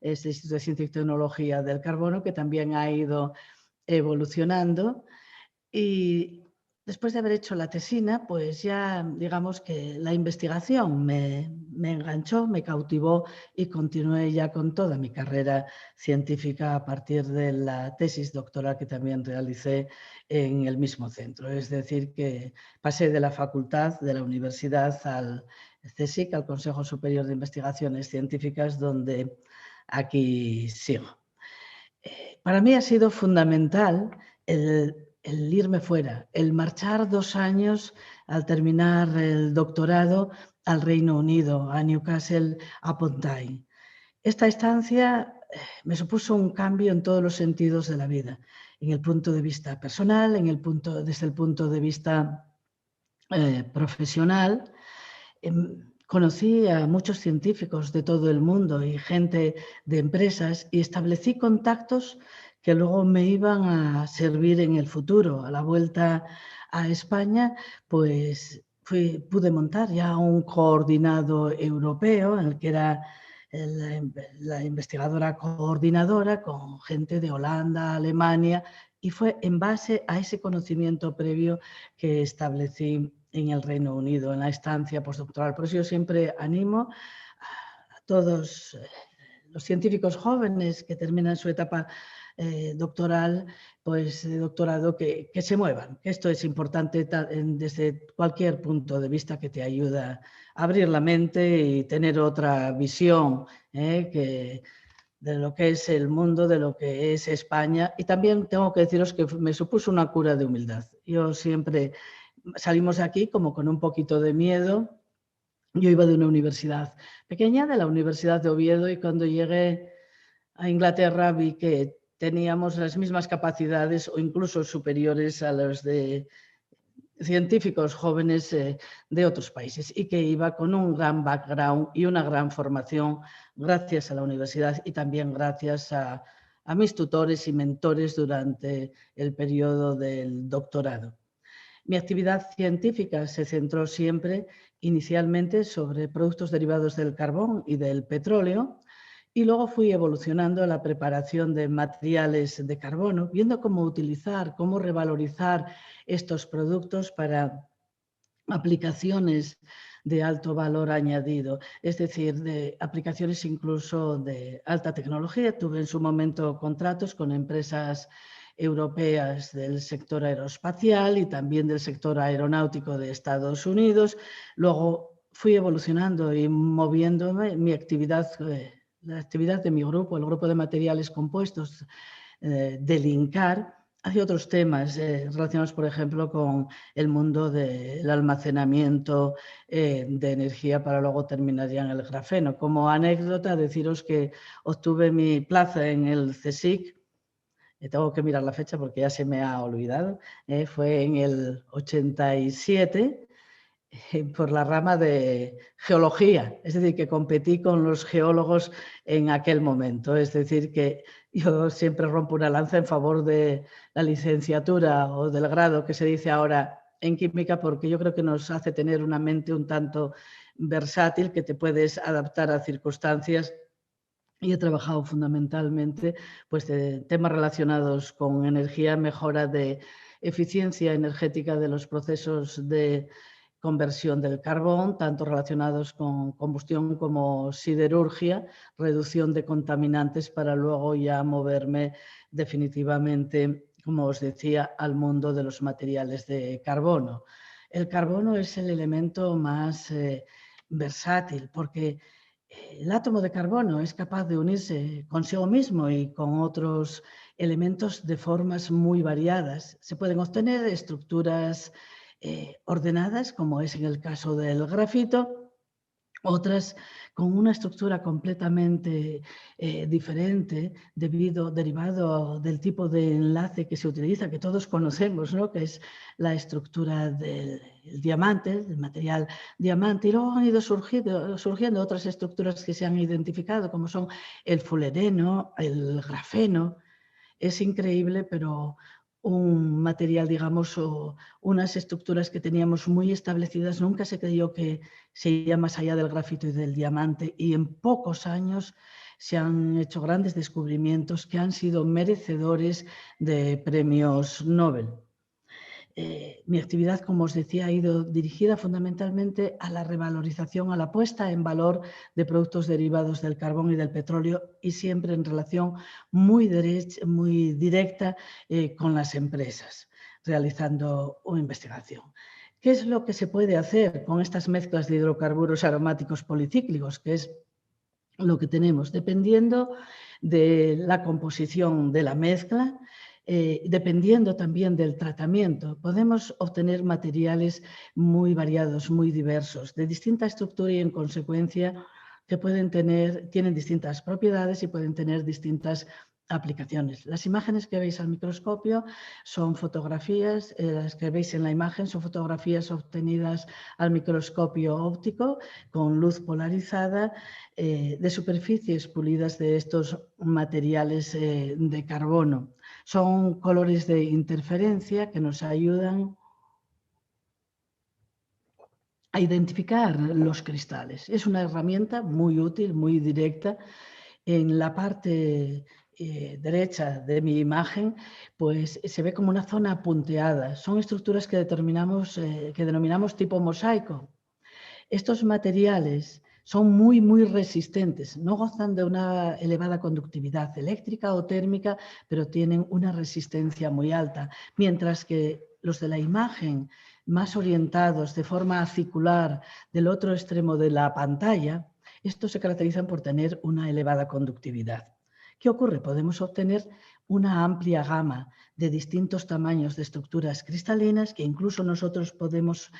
es el Instituto de Ciencia y Tecnología del Carbono, que también ha ido evolucionando. Y después de haber hecho la tesina, pues ya digamos que la investigación me enganchó, me cautivó y continué ya con toda mi carrera científica a partir de la tesis doctoral que también realicé en el mismo centro. Es decir, que pasé de la facultad, de la universidad al CSIC, al Consejo Superior de Investigaciones Científicas, donde aquí sigo. Para mí ha sido fundamental el irme fuera, el marchar 2 años al terminar el doctorado al Reino Unido, a Newcastle upon Tyne. Esta estancia me supuso un cambio en todos los sentidos de la vida, en el punto de vista personal, desde el punto de vista profesional. Conocí a muchos científicos de todo el mundo y gente de empresas y establecí contactos que luego me iban a servir en el futuro. A la vuelta a España, pues pude montar ya un coordinado europeo en el que era la investigadora coordinadora con gente de Holanda, Alemania, y fue en base a ese conocimiento previo que establecí en el Reino Unido, en la estancia postdoctoral. Por eso yo siempre animo a todos los científicos jóvenes que terminan su etapa doctoral, pues de doctorado, que se muevan. Esto es importante desde cualquier punto de vista, que te ayuda a abrir la mente y tener otra visión de lo que es el mundo, de lo que es España. Y también tengo que deciros que me supuso una cura de humildad. Yo siempre salimos aquí como con un poquito de miedo. Yo iba de una universidad pequeña, de la Universidad de Oviedo, y cuando llegué a Inglaterra vi que teníamos las mismas capacidades o incluso superiores a los de científicos jóvenes de otros países, y que iba con un gran background y una gran formación gracias a la universidad y también gracias a mis tutores y mentores durante el periodo del doctorado. Mi actividad científica se centró siempre inicialmente sobre productos derivados del carbón y del petróleo, y luego fui evolucionando a la preparación de materiales de carbono, viendo cómo utilizar, cómo revalorizar estos productos para aplicaciones de alto valor añadido, es decir, de aplicaciones incluso de alta tecnología. Tuve en su momento contratos con empresas europeas del sector aeroespacial y también del sector aeronáutico de Estados Unidos. Luego fui evolucionando y moviéndome mi actividad, la actividad de mi grupo, el grupo de materiales compuestos del INCAR, hacia otros temas relacionados, por ejemplo, con el mundo del almacenamiento de energía, para luego terminar ya en el grafeno. Como anécdota, deciros que obtuve mi plaza en el CSIC, tengo que mirar la fecha porque ya se me ha olvidado, fue en el 87, por la rama de geología, es decir, que competí con los geólogos en aquel momento. Es decir, que yo siempre rompo una lanza en favor de la licenciatura o del grado que se dice ahora en química, porque yo creo que nos hace tener una mente un tanto versátil, que te puedes adaptar a circunstancias y he trabajado fundamentalmente pues, de temas relacionados con energía, mejora de eficiencia energética de los procesos de conversión del carbón, tanto relacionados con combustión como siderurgia, reducción de contaminantes para luego ya moverme definitivamente, como os decía, al mundo de los materiales de carbono. El carbono es el elemento más versátil porque el átomo de carbono es capaz de unirse consigo mismo y con otros elementos de formas muy variadas. Se pueden obtener estructuras ordenadas, como es en el caso del grafito, otras con una estructura completamente diferente derivado del tipo de enlace que se utiliza, que todos conocemos, ¿no? Que es la estructura del diamante, del material diamante, y luego han ido surgiendo otras estructuras que se han identificado, como son el fulereno, el grafeno. Es increíble, pero un material, digamos, o unas estructuras que teníamos muy establecidas, nunca se creyó que se iría más allá del grafito y del diamante, y en pocos años se han hecho grandes descubrimientos que han sido merecedores de premios Nobel. Mi actividad, como os decía, ha ido dirigida fundamentalmente a la revalorización, a la puesta en valor de productos derivados del carbón y del petróleo, y siempre en relación muy directa con las empresas, realizando una investigación. ¿Qué es lo que se puede hacer con estas mezclas de hidrocarburos aromáticos policíclicos? Que es lo que tenemos, dependiendo de la composición de la mezcla, dependiendo también del tratamiento, podemos obtener materiales muy variados, muy diversos, de distinta estructura y en consecuencia que tienen distintas propiedades y pueden tener distintas aplicaciones. Las imágenes que veis al microscopio son fotografías, las que veis en la imagen son fotografías obtenidas al microscopio óptico con luz polarizada de superficies pulidas de estos materiales de carbono. Son colores de interferencia que nos ayudan a identificar los cristales. Es una herramienta muy útil, muy directa. En la parte derecha de mi imagen, pues se ve como una zona punteada. Son estructuras que denominamos tipo mosaico. Estos materiales son muy resistentes, no gozan de una elevada conductividad eléctrica o térmica, pero tienen una resistencia muy alta, mientras que los de la imagen más orientados de forma acicular del otro extremo de la pantalla, estos se caracterizan por tener una elevada conductividad. ¿Qué ocurre? Podemos obtener una amplia gama de distintos tamaños de estructuras cristalinas que incluso nosotros podemos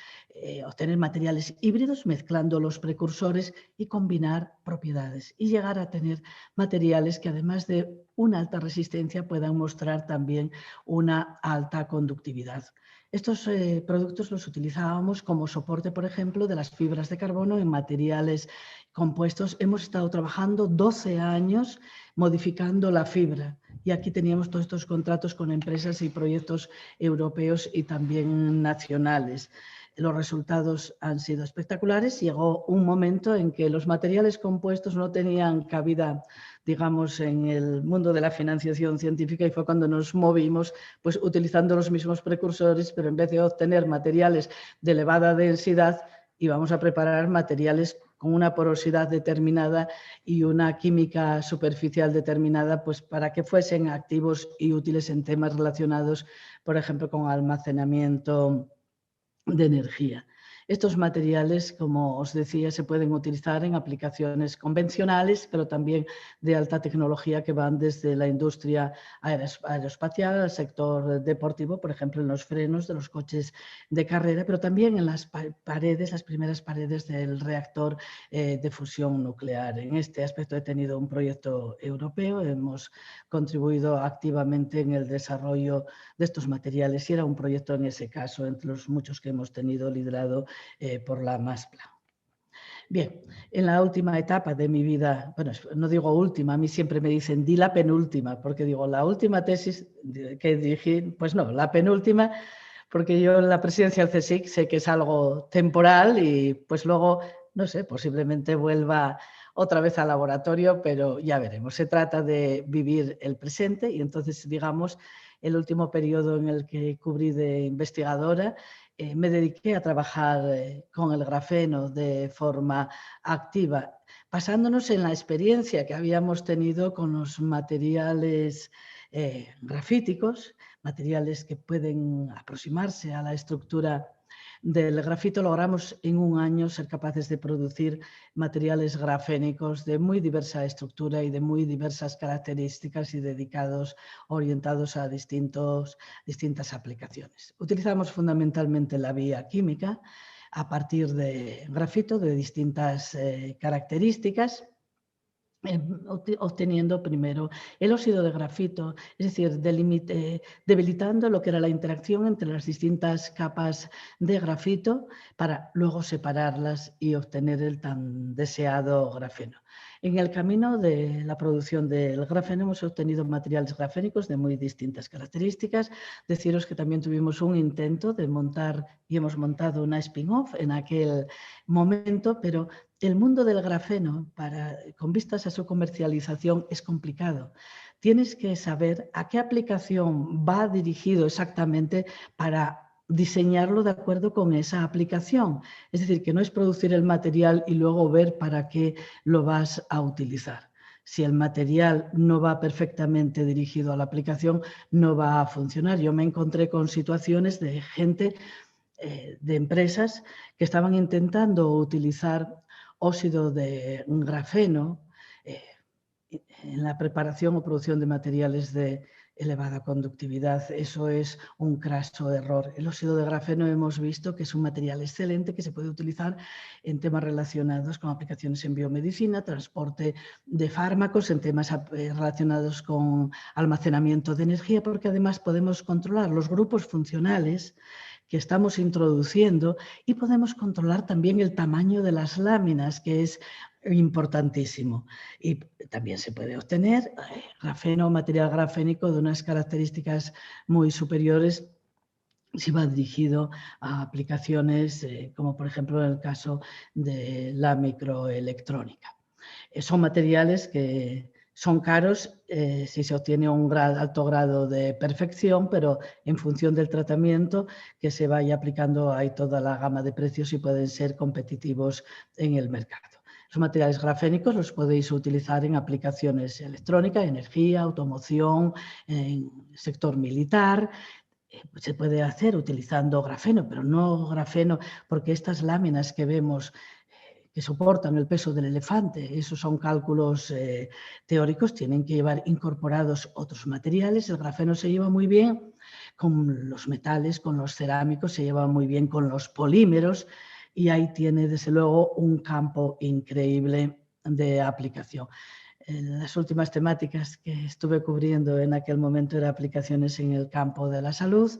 obtener materiales híbridos mezclando los precursores y combinar propiedades y llegar a tener materiales que además de una alta resistencia puedan mostrar también una alta conductividad. Estos productos los utilizábamos como soporte, por ejemplo, de las fibras de carbono en materiales compuestos. Hemos estado trabajando 12 años modificando la fibra y aquí teníamos todos estos contratos con empresas y proyectos europeos y también nacionales. Los resultados han sido espectaculares. Llegó un momento en que los materiales compuestos no tenían cabida, digamos, en el mundo de la financiación científica y fue cuando nos movimos pues, utilizando los mismos precursores, pero en vez de obtener materiales de elevada densidad, íbamos a preparar materiales con una porosidad determinada y una química superficial determinada, pues para que fuesen activos y útiles en temas relacionados, por ejemplo, con almacenamiento de energía. Estos materiales, como os decía, se pueden utilizar en aplicaciones convencionales, pero también de alta tecnología que van desde la industria aeroespacial al sector deportivo, por ejemplo, en los frenos de los coches de carrera, pero también en las paredes, las primeras paredes del reactor de fusión nuclear. En este aspecto he tenido un proyecto europeo, hemos contribuido activamente en el desarrollo de estos materiales y era un proyecto en ese caso, entre los muchos que hemos tenido, liderado por la MASPLA. Bien, en la última etapa de mi vida, bueno, no digo última, a mí siempre me dicen di la penúltima, porque digo la última tesis que dirigí, pues no, la penúltima, porque yo en la presidencia del CSIC sé que es algo temporal y pues luego, no sé, posiblemente vuelva otra vez al laboratorio, pero ya veremos. Se trata de vivir el presente y entonces, digamos, el último periodo en el que cubrí de investigadora, me dediqué a trabajar con el grafeno de forma activa, basándonos en la experiencia que habíamos tenido con los materiales grafíticos, materiales que pueden aproximarse a la estructura del grafito. Logramos en un año ser capaces de producir materiales grafénicos de muy diversa estructura y de muy diversas características y orientados a distintas aplicaciones. Utilizamos fundamentalmente la vía química a partir de grafito de distintas características, obteniendo primero el óxido de grafito, es decir, debilitando lo que era la interacción entre las distintas capas de grafito para luego separarlas y obtener el tan deseado grafeno. En el camino de la producción del grafeno hemos obtenido materiales grafénicos de muy distintas características. Deciros que también tuvimos un intento de montar y hemos montado una spin-off en aquel momento, pero el mundo del grafeno, con vistas a su comercialización, es complicado. Tienes que saber a qué aplicación va dirigido exactamente para diseñarlo de acuerdo con esa aplicación. Es decir, que no es producir el material y luego ver para qué lo vas a utilizar. Si el material no va perfectamente dirigido a la aplicación, no va a funcionar. Yo me encontré con situaciones de gente, de empresas que estaban intentando utilizar óxido de grafeno en la preparación o producción de materiales de elevada conductividad. Eso es un craso error. El óxido de grafeno hemos visto que es un material excelente que se puede utilizar en temas relacionados con aplicaciones en biomedicina, transporte de fármacos, en temas relacionados con almacenamiento de energía, porque además podemos controlar los grupos funcionales que estamos introduciendo y podemos controlar también el tamaño de las láminas, que es importantísimo. Y también se puede obtener grafeno, material grafénico de unas características muy superiores si va dirigido a aplicaciones como por ejemplo en el caso de la microelectrónica. Son materiales que son caros si se obtiene un alto grado de perfección, pero en función del tratamiento que se vaya aplicando hay toda la gama de precios y pueden ser competitivos en el mercado. Los materiales grafénicos los podéis utilizar en aplicaciones electrónicas, energía, automoción, en el sector militar. Se puede hacer utilizando grafeno, pero no grafeno, porque estas láminas que vemos que soportan el peso del elefante, esos son cálculos teóricos, tienen que llevar incorporados otros materiales. El grafeno se lleva muy bien con los metales, con los cerámicos, se lleva muy bien con los polímeros y ahí tiene desde luego un campo increíble de aplicación. Las últimas temáticas que estuve cubriendo en aquel momento eran aplicaciones en el campo de la salud,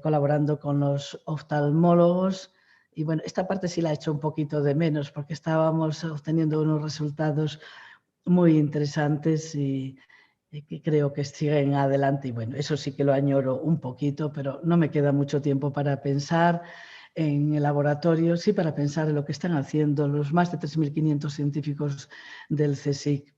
colaborando con los oftalmólogos. Y bueno, esta parte sí la he hecho un poquito de menos porque estábamos obteniendo unos resultados muy interesantes y que creo que siguen adelante. Y bueno, eso sí que lo añoro un poquito, pero no me queda mucho tiempo para pensar en el laboratorio, sí para pensar en lo que están haciendo los más de 3.500 científicos del CSIC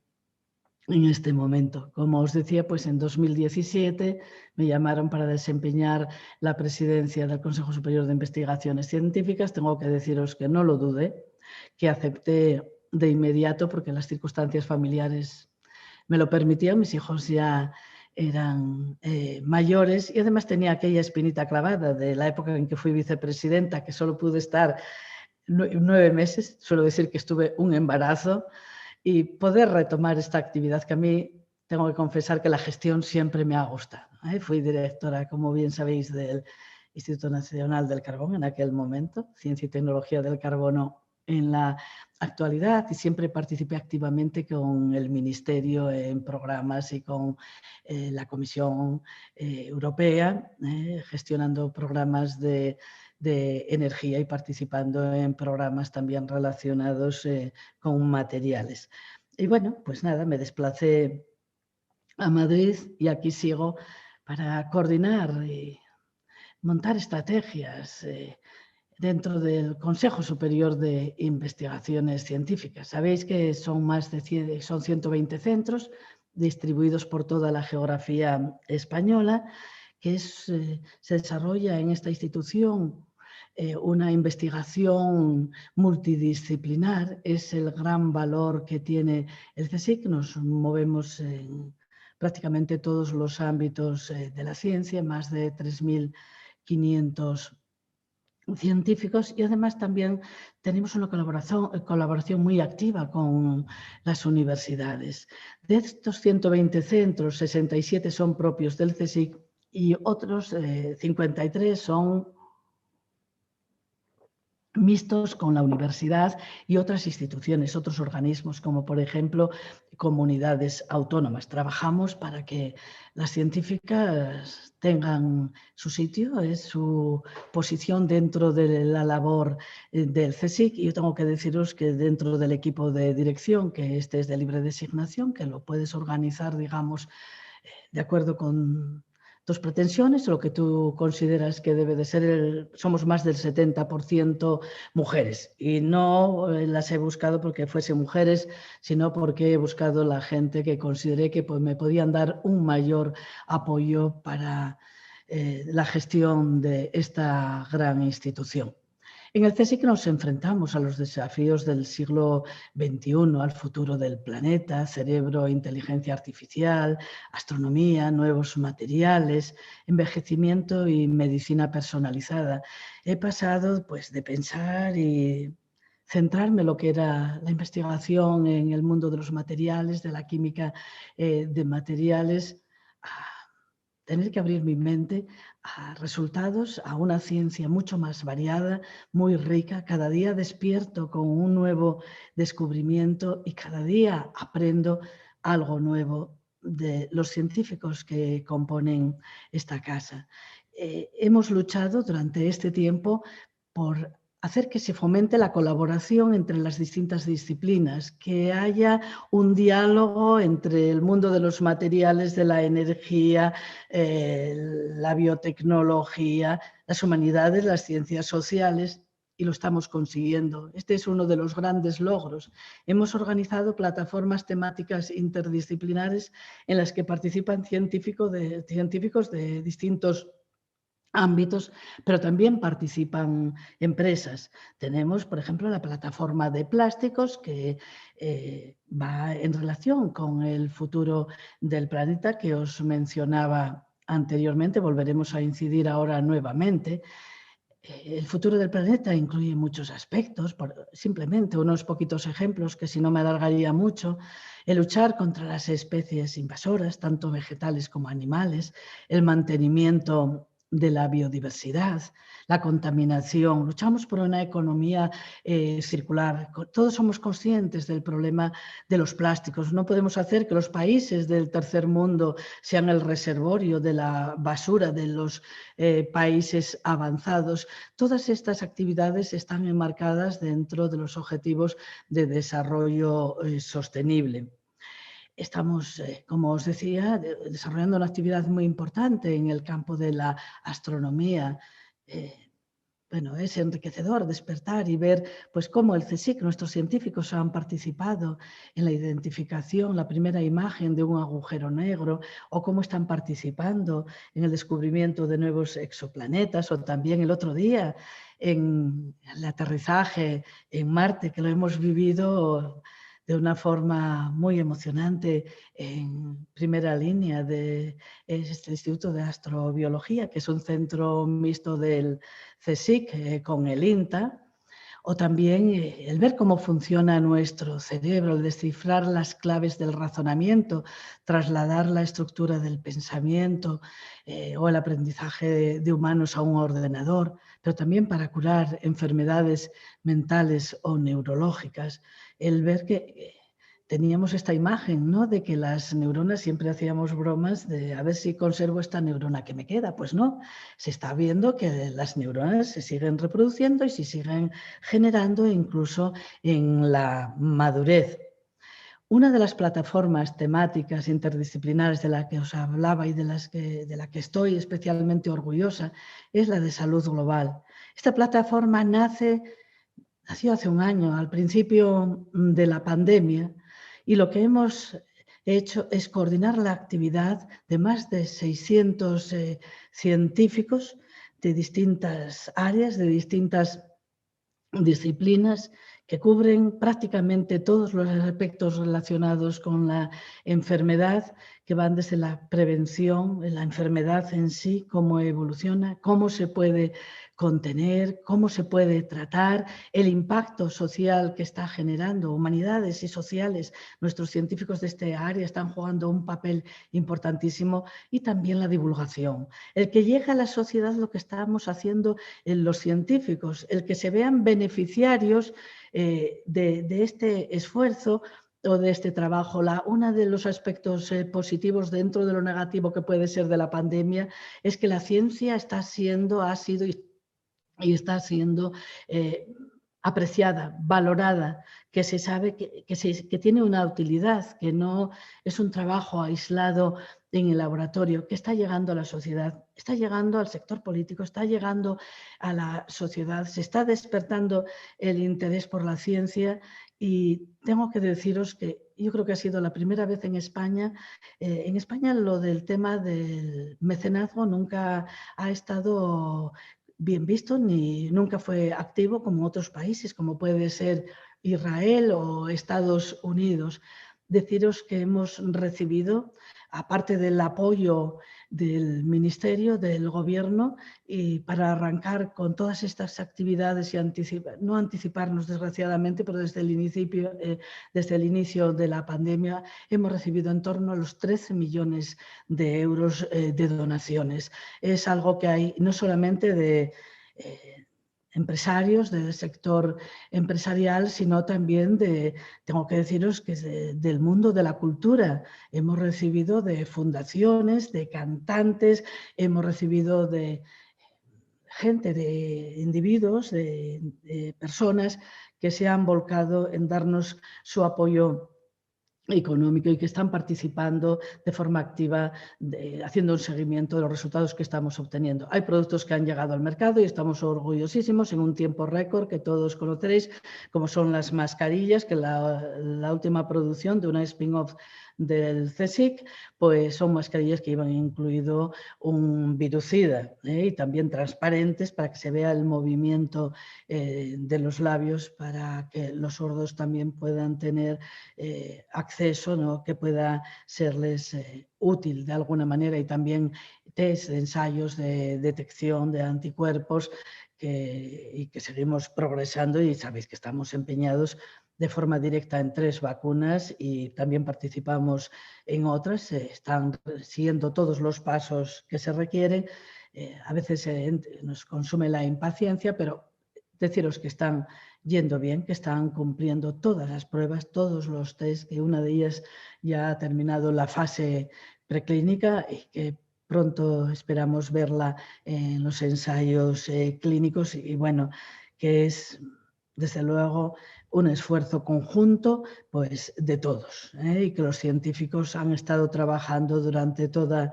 en este momento. Como os decía, pues en 2017 me llamaron para desempeñar la presidencia del Consejo Superior de Investigaciones Científicas. Tengo que deciros que no lo dudé, que acepté de inmediato porque las circunstancias familiares me lo permitían. Mis hijos ya eran mayores y además tenía aquella espinita clavada de la época en que fui vicepresidenta, que solo pude estar 9 meses. Suelo decir que estuve un embarazo. Y poder retomar esta actividad que a mí tengo que confesar que la gestión siempre me ha gustado. Fui directora, como bien sabéis, del Instituto Nacional del Carbón en aquel momento, Ciencia y Tecnología del Carbono en la actualidad, y siempre participé activamente con el Ministerio en programas y con la Comisión Europea, gestionando programas de energía y participando en programas también relacionados con materiales. Y bueno, pues nada, me desplacé a Madrid y aquí sigo para coordinar y montar estrategias dentro del Consejo Superior de Investigaciones Científicas. Sabéis que son son 120 centros distribuidos por toda la geografía española, que se desarrolla en esta institución una investigación multidisciplinar. Es el gran valor que tiene el CSIC. Nos movemos en prácticamente todos los ámbitos de la ciencia, más de 3.500 científicos, y además también tenemos una colaboración muy activa con las universidades. De estos 120 centros, 67 son propios del CSIC y otros 53 son mixtos con la universidad y otras instituciones, otros organismos, como por ejemplo comunidades autónomas. Trabajamos para que las científicas tengan su sitio, su posición dentro de la labor del CSIC. Y yo tengo que deciros que dentro del equipo de dirección, que este es de libre designación, que lo puedes organizar, digamos, de acuerdo con tus pretensiones, lo que tú consideras que debe de ser. Somos más del 70% mujeres, y no las he buscado porque fuesen mujeres, sino porque he buscado la gente que consideré que me podían dar un mayor apoyo para la gestión de esta gran institución. En el CSIC nos enfrentamos a los desafíos del siglo XXI, al futuro del planeta, cerebro, inteligencia artificial, astronomía, nuevos materiales, envejecimiento y medicina personalizada. He pasado pues, de pensar y centrarme en lo que era la investigación en el mundo de los materiales, de la química de materiales, a tener que abrir mi mente a resultados, a una ciencia mucho más variada, muy rica. Cada día despierto con un nuevo descubrimiento y cada día aprendo algo nuevo de los científicos que componen esta casa. Hemos luchado durante este tiempo por hacer que se fomente la colaboración entre las distintas disciplinas, que haya un diálogo entre el mundo de los materiales, de la energía, la biotecnología, las humanidades, las ciencias sociales, y lo estamos consiguiendo. Este es uno de los grandes logros. Hemos organizado plataformas temáticas interdisciplinares en las que participan científicos de distintos ámbitos, pero también participan empresas. Tenemos, por ejemplo, la plataforma de plásticos que va en relación con el futuro del planeta que os mencionaba anteriormente. Volveremos a incidir ahora nuevamente. El futuro del planeta incluye muchos aspectos, simplemente unos poquitos ejemplos que si no me alargaría mucho. El luchar contra las especies invasoras, tanto vegetales como animales, el mantenimiento de la biodiversidad, la contaminación. Luchamos por una economía circular. Todos somos conscientes del problema de los plásticos. No podemos hacer que los países del tercer mundo sean el reservorio de la basura de los países avanzados. Todas estas actividades están enmarcadas dentro de los objetivos de desarrollo sostenible. Estamos, como os decía, desarrollando una actividad muy importante en el campo de la astronomía. Bueno, es enriquecedor despertar y ver pues, cómo el CSIC, nuestros científicos han participado en la identificación, la primera imagen de un agujero negro, o cómo están participando en el descubrimiento de nuevos exoplanetas, o también el otro día en el aterrizaje en Marte, que lo hemos vivido de una forma muy emocionante en primera línea de este Instituto de Astrobiología, que es un centro mixto del CSIC con el INTA, o también el ver cómo funciona nuestro cerebro, el descifrar las claves del razonamiento, trasladar la estructura del pensamiento o el aprendizaje de humanos a un ordenador, pero también para curar enfermedades mentales o neurológicas. El ver que teníamos esta imagen, ¿no?, de que las neuronas, siempre hacíamos bromas de a ver si conservo esta neurona que me queda. Pues no, se está viendo que las neuronas se siguen reproduciendo y se siguen generando incluso en la madurez. Una de las plataformas temáticas interdisciplinares de la que os hablaba y de la que estoy especialmente orgullosa es la de salud global. Esta plataforma nació hace un año, al principio de la pandemia, y lo que hemos hecho es coordinar la actividad de más de 600 científicos de distintas áreas, de distintas disciplinas que cubren prácticamente todos los aspectos relacionados con la enfermedad, que van desde la prevención, la enfermedad en sí, cómo evoluciona, cómo se puede contener, cómo se puede tratar, el impacto social que está generando, humanidades y sociales. Nuestros científicos de esta área están jugando un papel importantísimo, y también la divulgación. El que llegue a la sociedad lo que estamos haciendo en los científicos, el que se vean beneficiarios de este esfuerzo o de este trabajo. Uno de los aspectos positivos dentro de lo negativo que puede ser de la pandemia es que la ciencia ha sido y está siendo apreciada, valorada, que se sabe que tiene una utilidad, que no es un trabajo aislado en el laboratorio, que está llegando a la sociedad, está llegando al sector político, está llegando a la sociedad, se está despertando el interés por la ciencia. Y tengo que deciros que yo creo que ha sido la primera vez en España. En España lo del tema del mecenazgo nunca ha estado bien visto ni nunca fue activo como otros países, como puede ser Israel o Estados Unidos. Deciros que hemos recibido, aparte del apoyo del Ministerio, del Gobierno, y para arrancar con todas estas actividades y no anticiparnos desgraciadamente, pero desde el inicio de la pandemia hemos recibido en torno a los 13 millones de euros de donaciones. Es algo que hay no solamente de empresarios del sector empresarial, sino también tengo que deciros que del mundo de la cultura. Hemos recibido de fundaciones, de cantantes, hemos recibido de gente, de individuos, de personas que se han volcado en darnos su apoyo económico y que están participando de forma activa, haciendo un seguimiento de los resultados que estamos obteniendo. Hay productos que han llegado al mercado y estamos orgullosísimos en un tiempo récord que todos conoceréis, como son las mascarillas, que la última producción de una spin-off del CSIC, pues son mascarillas que iban incluido un virucida y también transparentes para que se vea el movimiento de los labios, para que los sordos también puedan tener acceso, ¿no? Que pueda serles útil de alguna manera, y también test de ensayos de detección de anticuerpos y que seguimos progresando, y sabéis que estamos empeñados de forma directa en 3 vacunas y también participamos en otras. Están siguiendo todos los pasos que se requieren. A veces nos consume la impaciencia, pero deciros que están yendo bien, que están cumpliendo todas las pruebas, todos los test, que una de ellas ya ha terminado la fase preclínica y que pronto esperamos verla en los ensayos clínicos, y bueno, que es desde luego un esfuerzo conjunto, pues, de todos, y que los científicos han estado trabajando durante toda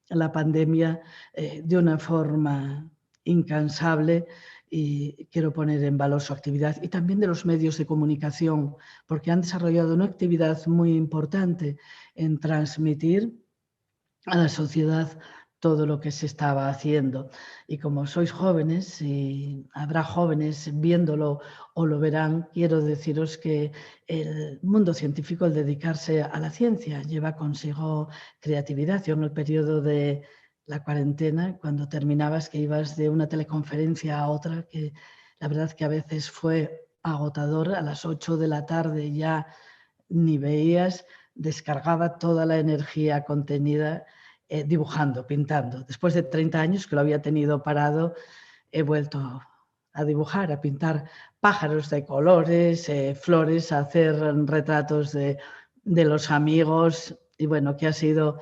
la pandemia de una forma incansable, y quiero poner en valor su actividad, y también de los medios de comunicación, porque han desarrollado una actividad muy importante en transmitir a la sociedad todo lo que se estaba haciendo. Y como sois jóvenes, y habrá jóvenes viéndolo o lo verán, quiero deciros que el mundo científico, el dedicarse a la ciencia, lleva consigo creatividad. Yo en el periodo de la cuarentena, cuando terminabas, que ibas de una teleconferencia a otra, que la verdad que a veces fue agotador, a las 8 de la tarde ya ni veías, descargaba toda la energía contenida dibujando, pintando. Después de 30 años que lo había tenido parado, he vuelto a dibujar, a pintar pájaros de colores, flores, a hacer retratos de los amigos, y bueno, que ha sido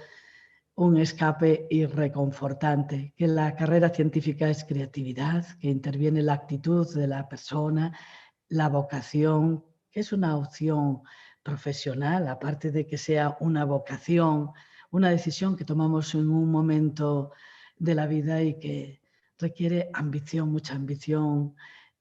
un escape y reconfortante, que la carrera científica es creatividad, que interviene la actitud de la persona, la vocación, que es una opción profesional, aparte de que sea una vocación, una decisión que tomamos en un momento de la vida y que requiere ambición, mucha ambición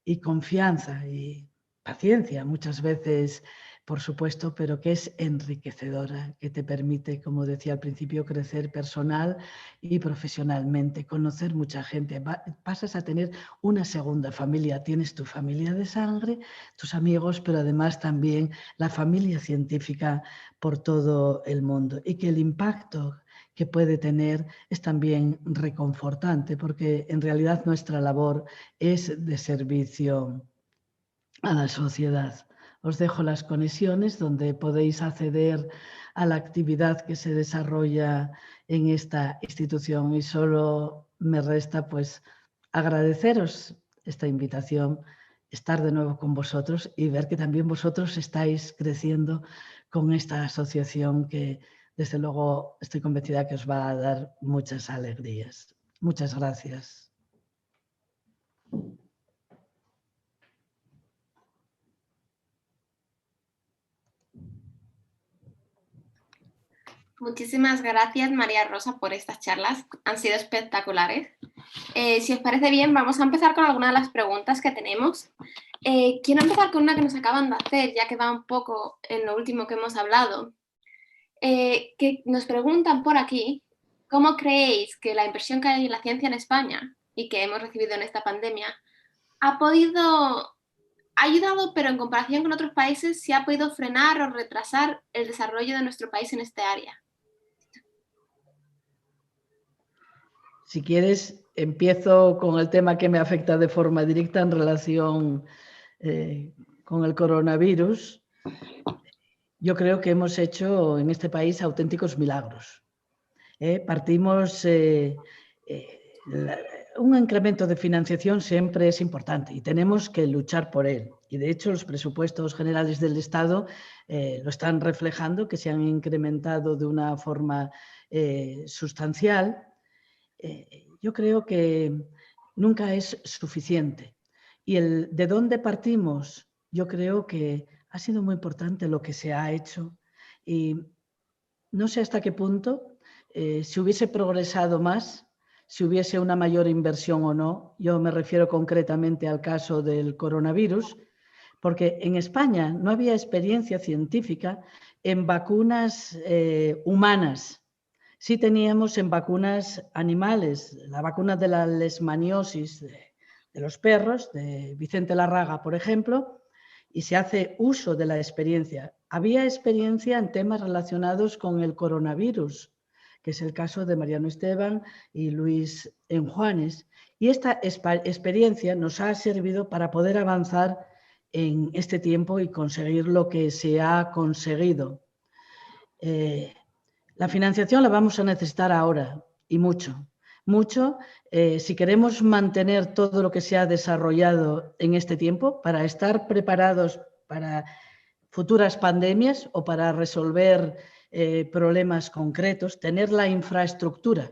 y confianza y paciencia muchas veces, por supuesto, pero que es enriquecedora, que te permite, como decía al principio, crecer personal y profesionalmente, conocer mucha gente. Pasas a tener una segunda familia. Tienes tu familia de sangre, tus amigos, pero además también la familia científica por todo el mundo. Y que el impacto que puede tener es también reconfortante, porque en realidad nuestra labor es de servicio a la sociedad. Os dejo las conexiones donde podéis acceder a la actividad que se desarrolla en esta institución y solo me resta pues agradeceros esta invitación, estar de nuevo con vosotros y ver que también vosotros estáis creciendo con esta asociación que desde luego estoy convencida que os va a dar muchas alegrías. Muchas gracias. Muchísimas gracias, María Rosa, por estas charlas. Han sido espectaculares. Si os parece bien, vamos a empezar con algunas de las preguntas que tenemos. Quiero empezar con una que nos acaban de hacer, ya que va un poco en lo último que hemos hablado. Que nos preguntan por aquí, ¿cómo creéis que la inversión que hay en la ciencia en España y que hemos recibido en esta pandemia ha ayudado, pero en comparación con otros países, si ha podido frenar o retrasar el desarrollo de nuestro país en este área? Si quieres, empiezo con el tema que me afecta de forma directa en relación con el coronavirus. Yo creo que hemos hecho en este país auténticos milagros. Partimos, un incremento de financiación siempre es importante y tenemos que luchar por él. Y de hecho los presupuestos generales del Estado lo están reflejando, que se han incrementado de una forma sustancial. Yo creo que nunca es suficiente. Y el de dónde partimos, yo creo que ha sido muy importante lo que se ha hecho. Y no sé hasta qué punto, si hubiese progresado más, si hubiese una mayor inversión o no. Yo me refiero concretamente al caso del coronavirus, porque en España no había experiencia científica en vacunas humanas. Sí teníamos en vacunas animales, la vacuna de la leishmaniosis de los perros, de Vicente Larraga, por ejemplo, y se hace uso de la experiencia. Había experiencia en temas relacionados con el coronavirus, que es el caso de Mariano Esteban y Luis Enjuanes. Y esta experiencia nos ha servido para poder avanzar en este tiempo y conseguir lo que se ha conseguido. La financiación la vamos a necesitar ahora y mucho, mucho, si queremos mantener todo lo que se ha desarrollado en este tiempo para estar preparados para futuras pandemias o para resolver problemas concretos, tener la infraestructura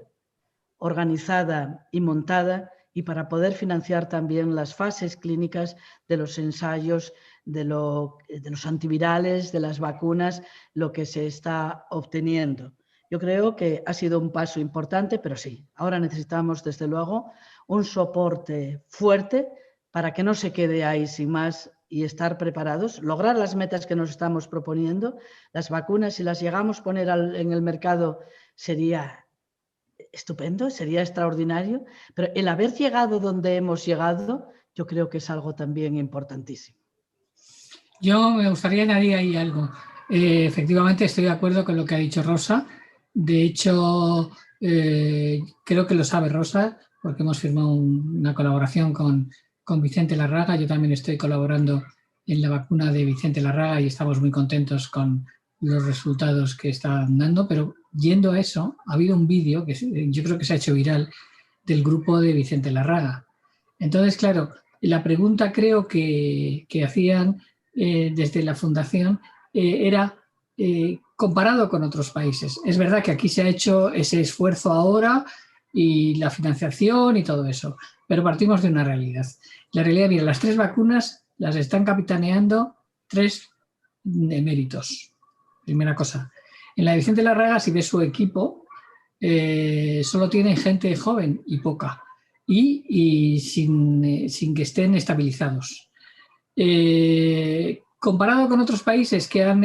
organizada y montada y para poder financiar también las fases clínicas de los ensayos, de los antivirales, de las vacunas, lo que se está obteniendo. Yo creo que ha sido un paso importante, pero sí, ahora necesitamos desde luego un soporte fuerte para que no se quede ahí sin más y estar preparados, lograr las metas que nos estamos proponiendo. Las vacunas, si las llegamos a poner en el mercado, sería estupendo, sería extraordinario, pero el haber llegado donde hemos llegado, yo creo que es algo también importantísimo. Yo me gustaría añadir ahí algo. Efectivamente, estoy de acuerdo con lo que ha dicho Rosa. De hecho, creo que lo sabe Rosa, porque hemos firmado una colaboración con Vicente Larraga. Yo también estoy colaborando en la vacuna de Vicente Larraga y estamos muy contentos con los resultados que están dando. Pero yendo a eso, ha habido un vídeo que yo creo que se ha hecho viral del grupo de Vicente Larraga. Entonces, claro, la pregunta creo que hacían desde la fundación era comparado con otros países. Es verdad que aquí se ha hecho ese esfuerzo ahora y la financiación y todo eso, pero partimos de una realidad. La realidad, mira, las 3 vacunas las están capitaneando 3 eméritos. Primera cosa. En la de Vicente Larraga, si ves su equipo, solo tiene gente joven y poca, y sin que estén estabilizados. Comparado con otros países que han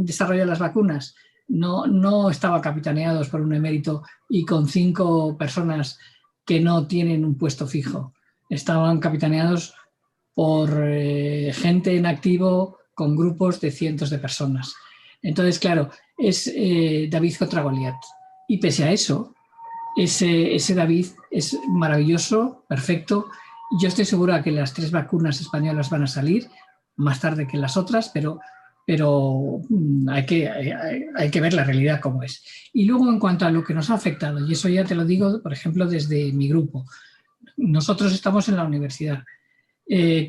desarrollado las vacunas, no estaba capitaneados por un emérito y con 5 personas que no tienen un puesto fijo. Estaban capitaneados por gente en activo con grupos de cientos de personas. Entonces, claro, es David contra Goliat. Y pese a eso, ese David es maravilloso, perfecto. Yo estoy segura que las 3 vacunas españolas van a salir más tarde que las otras, pero hay que ver la realidad como es. Y luego, en cuanto a lo que nos ha afectado, y eso ya te lo digo, por ejemplo, desde mi grupo. Nosotros estamos en la universidad.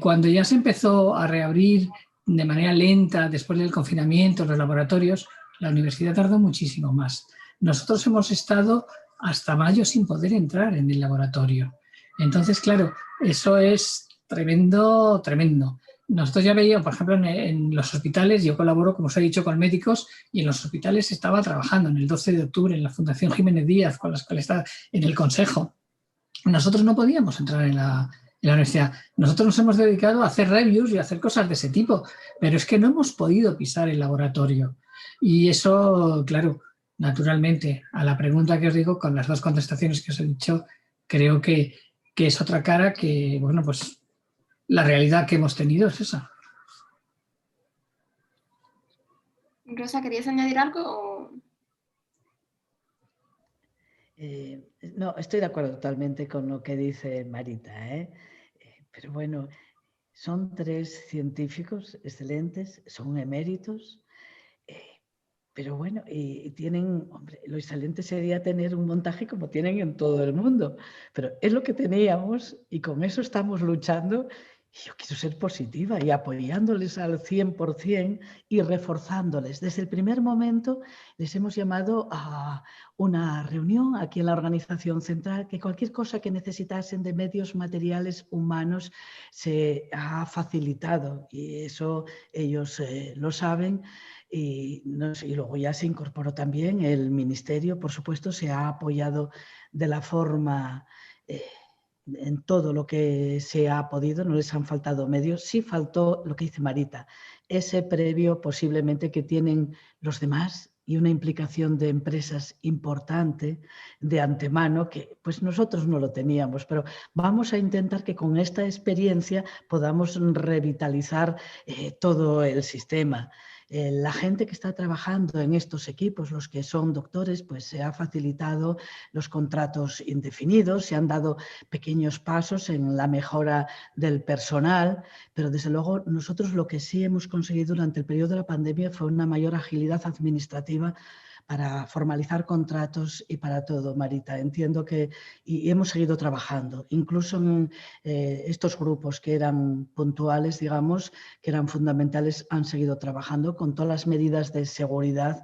Cuando ya se empezó a reabrir de manera lenta después del confinamiento los laboratorios, la universidad tardó muchísimo más. Nosotros hemos estado hasta mayo sin poder entrar en el laboratorio. Entonces, claro, eso es tremendo, tremendo. Nosotros ya veíamos, por ejemplo, en los hospitales, yo colaboro, como os he dicho, con médicos, y en los hospitales estaba trabajando en el 12 de octubre en la Fundación Jiménez Díaz, con las cuales estaba en el consejo. Nosotros no podíamos entrar en la universidad. Nosotros nos hemos dedicado a hacer reviews y a hacer cosas de ese tipo, pero es que no hemos podido pisar el laboratorio. Y eso, claro, naturalmente, a la pregunta que os digo, con las 2 contestaciones que os he dicho, creo que es otra cara que, bueno, pues la realidad que hemos tenido es esa. Rosa, ¿querías añadir algo? No, estoy de acuerdo totalmente con lo que dice Marita, pero bueno, son 3 científicos excelentes, son eméritos, pero bueno, y tienen, hombre, lo excelente sería tener un montaje como tienen en todo el mundo, pero es lo que teníamos y con eso estamos luchando. Yo quiero ser positiva y apoyándoles al 100% y reforzándoles. Desde el primer momento les hemos llamado a una reunión aquí en la organización central, que cualquier cosa que necesitasen de medios materiales humanos se ha facilitado, y eso ellos lo saben. Y luego ya se incorporó también el ministerio, por supuesto, se ha apoyado de la forma... en todo lo que se ha podido, no les han faltado medios. Sí faltó lo que dice Marita, ese previo posiblemente que tienen los demás y una implicación de empresas importante de antemano que pues nosotros no lo teníamos, pero vamos a intentar que con esta experiencia podamos revitalizar todo el sistema. La gente que está trabajando en estos equipos, los que son doctores, pues se ha facilitado los contratos indefinidos, se han dado pequeños pasos en la mejora del personal, pero desde luego nosotros lo que sí hemos conseguido durante el periodo de la pandemia fue una mayor agilidad administrativa para formalizar contratos y para todo, Marita. Entiendo que y hemos seguido trabajando, incluso en estos grupos que eran puntuales, digamos, que eran fundamentales, han seguido trabajando con todas las medidas de seguridad,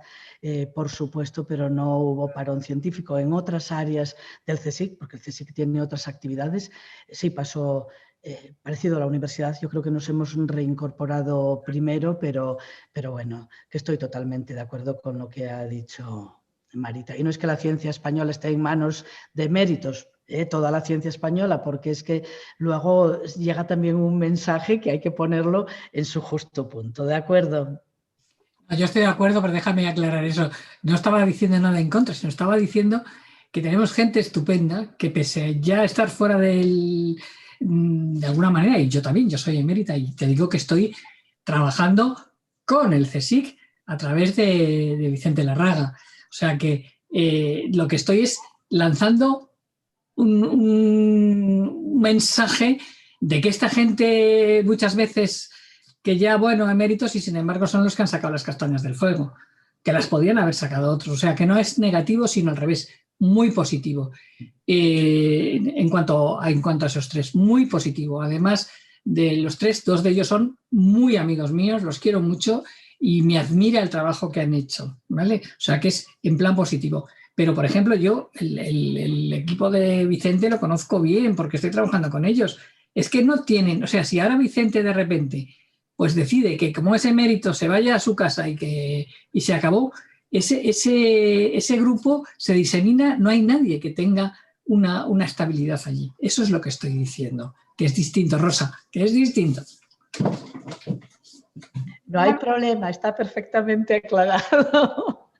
por supuesto, pero no hubo parón científico. En otras áreas del CSIC, porque el CSIC tiene otras actividades, sí pasó parecido a la universidad. Yo creo que nos hemos reincorporado primero, pero bueno, que estoy totalmente de acuerdo con lo que ha dicho Marita. Y no es que la ciencia española esté en manos de méritos, toda la ciencia española, porque es que luego llega también un mensaje que hay que ponerlo en su justo punto. ¿De acuerdo? Yo estoy de acuerdo, pero déjame aclarar eso. No estaba diciendo nada en contra, sino estaba diciendo que tenemos gente estupenda que pese a ya estar fuera de alguna manera, y yo también, yo soy emérita y te digo que estoy trabajando con el CSIC a través de Vicente Larraga. O sea que lo que estoy es lanzando un mensaje de que esta gente muchas veces que ya, bueno, eméritos y sin embargo son los que han sacado las castañas del fuego, que las podían haber sacado otros. O sea que no es negativo, sino al revés, muy positivo. En cuanto a esos 3, muy positivo. Además de los 3, 2 de ellos son muy amigos míos, los quiero mucho y me admira el trabajo que han hecho, ¿vale? O sea que es en plan positivo. Pero, por ejemplo, yo el equipo de Vicente lo conozco bien porque estoy trabajando con ellos. Es que no tienen, o sea, si ahora Vicente de repente pues decide que como ese emérito se vaya a su casa y se acabó, ese grupo se disemina, no hay nadie que tenga una estabilidad allí. Eso es lo que estoy diciendo, que es distinto, Rosa, que es distinto. No hay problema, está perfectamente aclarado.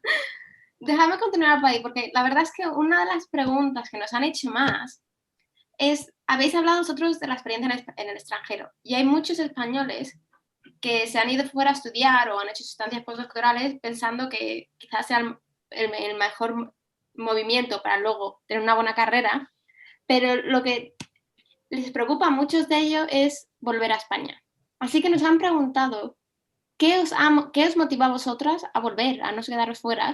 Déjame continuar por ahí, porque la verdad es que una de las preguntas que nos han hecho más es, habéis hablado vosotros de la experiencia en el extranjero, y hay muchos españoles que se han ido fuera a estudiar o han hecho estancias postdoctorales pensando que quizás sea el mejor movimiento para luego tener una buena carrera, pero lo que les preocupa a muchos de ellos es volver a España. Así que nos han preguntado, ¿qué os motiva a vosotras a volver, a no quedaros fuera?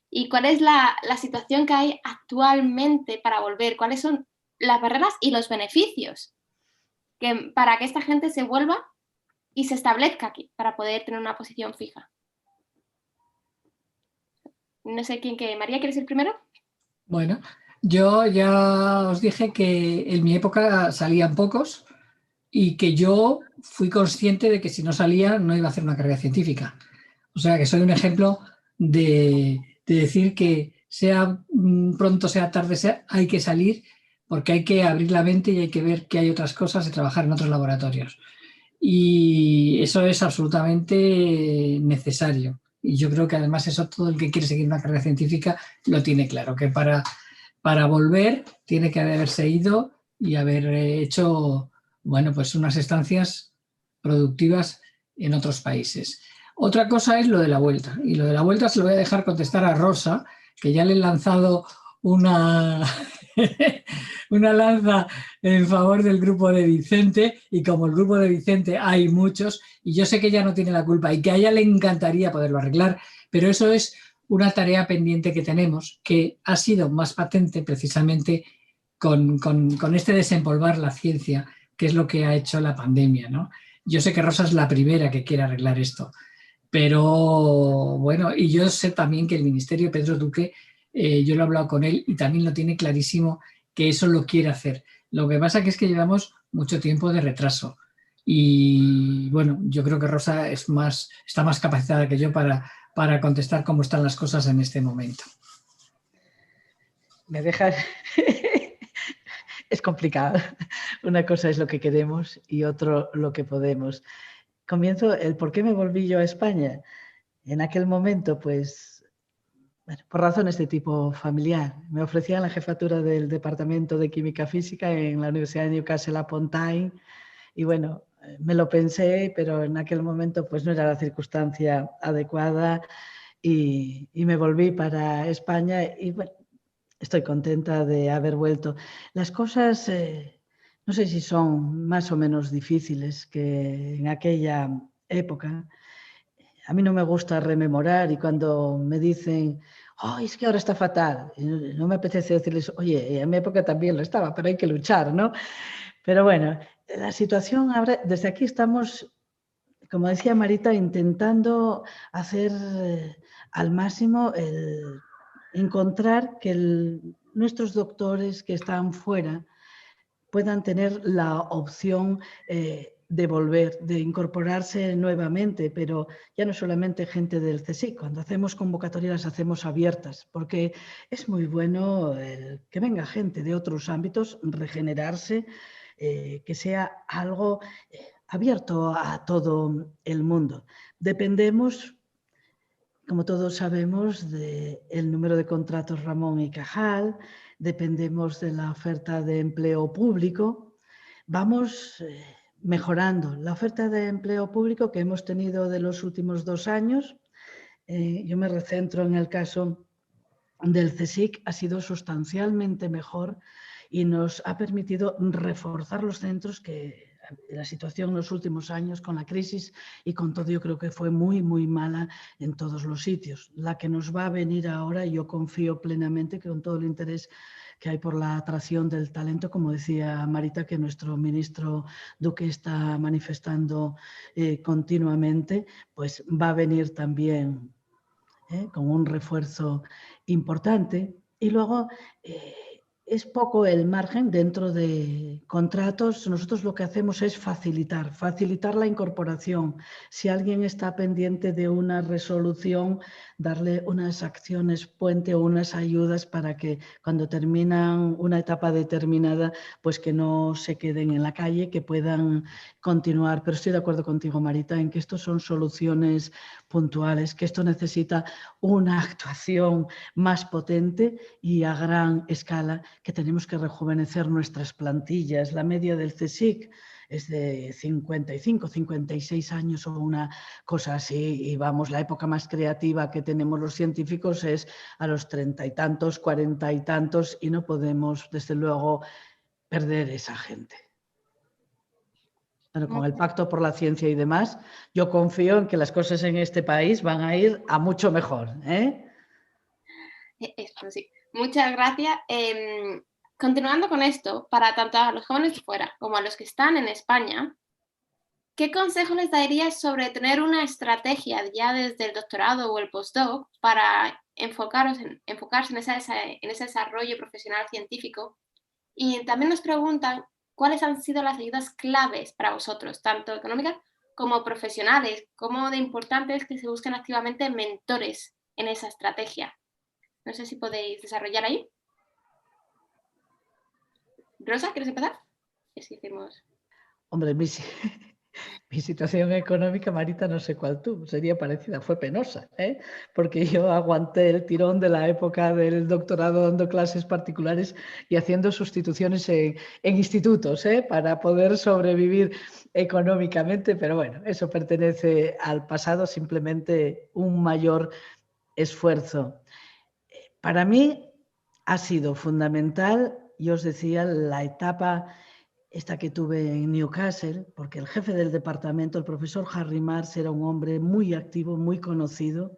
¿Y cuál es la situación que hay actualmente para volver? ¿Cuáles son las barreras y los beneficios para que esta gente se vuelva y se establezca aquí para poder tener una posición fija? No sé quién que... María, ¿quieres ir primero? Bueno, yo ya os dije que en mi época salían pocos y que yo fui consciente de que si no salía no iba a hacer una carrera científica. O sea que soy un ejemplo de decir que sea pronto, sea tarde, hay que salir porque hay que abrir la mente y hay que ver que hay otras cosas y trabajar en otros laboratorios. Y eso es absolutamente necesario. Y yo creo que además eso todo el que quiere seguir una carrera científica lo tiene claro, que para volver tiene que haberse ido y haber hecho, bueno, pues unas estancias productivas en otros países. Otra cosa es lo de la vuelta. Y lo de la vuelta se lo voy a dejar contestar a Rosa, que ya le he lanzado una lanza en favor del grupo de Vicente, y como el grupo de Vicente hay muchos, y yo sé que ella no tiene la culpa y que a ella le encantaría poderlo arreglar, pero eso es una tarea pendiente que tenemos, que ha sido más patente precisamente con este desempolvar la ciencia, que es lo que ha hecho la pandemia, ¿no? Yo sé que Rosa es la primera que quiere arreglar esto, pero bueno, y yo sé también que el Ministerio Pedro Duque, yo lo he hablado con él y también lo tiene clarísimo, que eso lo quiere hacer. Lo que pasa que es que llevamos mucho tiempo de retraso y bueno, yo creo que Rosa está más capacitada que yo para contestar cómo están las cosas en este momento. Me dejas... Es complicado. Una cosa es lo que queremos y otro lo que podemos. Comienzo el por qué me volví yo a España. En aquel momento, pues, bueno, por razones de tipo familiar. Me ofrecían la jefatura del Departamento de Química Física en la Universidad de Newcastle upon Tyne y bueno, me lo pensé, pero en aquel momento pues no era la circunstancia adecuada y me volví para España y bueno, estoy contenta de haber vuelto. Las cosas, no sé si son más o menos difíciles que en aquella época. A mí no me gusta rememorar y cuando me dicen, oh, es que ahora está fatal, no me apetece decirles, oye, en mi época también lo estaba, pero hay que luchar, ¿no? Pero bueno, la situación ahora, desde aquí estamos, como decía Marita, intentando hacer al máximo encontrar que nuestros doctores que están fuera puedan tener la opción de volver, de incorporarse nuevamente, pero ya no solamente gente del CSIC. Cuando hacemos convocatorias las hacemos abiertas, porque es muy bueno que venga gente de otros ámbitos, regenerarse, que sea algo abierto a todo el mundo. Dependemos, como todos sabemos, del número de contratos Ramón y Cajal, dependemos de la oferta de empleo público. Vamos mejorando la oferta de empleo público que hemos tenido de los últimos 2 años. Yo me recentro en el caso del CSIC, ha sido sustancialmente mejor y nos ha permitido reforzar los centros que la situación en los últimos años con la crisis y con todo yo creo que fue muy, muy mala en todos los sitios. La que nos va a venir ahora, yo confío plenamente que con todo el interés que hay por la atracción del talento, como decía Marita, que nuestro ministro Duque está manifestando continuamente, pues va a venir también con un refuerzo importante. Y luego es poco el margen dentro de contratos. Nosotros lo que hacemos es facilitar la incorporación. Si alguien está pendiente de una resolución, darle unas acciones puente o unas ayudas para que cuando terminan una etapa determinada, pues que no se queden en la calle, que puedan continuar. Pero estoy de acuerdo contigo, Marita, en que esto son soluciones puntuales, que esto necesita una actuación más potente y a gran escala, que tenemos que rejuvenecer nuestras plantillas. La media del CSIC es de 55, 56 años o una cosa así, y vamos, la época más creativa que tenemos los científicos es a los 30 y tantos, 40 y tantos, y no podemos, desde luego, perder esa gente. Bueno, con el Pacto por la Ciencia y demás, yo confío en que las cosas en este país van a ir a mucho mejor, ¿eh? Esto sí. Muchas gracias. Continuando con esto, para tanto a los jóvenes de fuera como a los que están en España, ¿qué consejo les darías sobre tener una estrategia ya desde el doctorado o el postdoc para enfocarse en ese desarrollo profesional científico? Y también nos preguntan cuáles han sido las ayudas claves para vosotros, tanto económicas como profesionales, cómo de importante es que se busquen activamente mentores en esa estrategia. No sé si podéis desarrollar ahí. Rosa, ¿quieres empezar? Hombre, mi situación económica, Marita, no sé cuál tú, sería parecida, fue penosa, ¿eh? Porque yo aguanté el tirón de la época del doctorado dando clases particulares y haciendo sustituciones en institutos, ¿eh? Para poder sobrevivir económicamente, pero bueno, eso pertenece al pasado, simplemente un mayor esfuerzo. Para mí ha sido fundamental, yo os decía, la etapa esta que tuve en Newcastle, porque el jefe del departamento, el profesor Harry Marsh, era un hombre muy activo, muy conocido.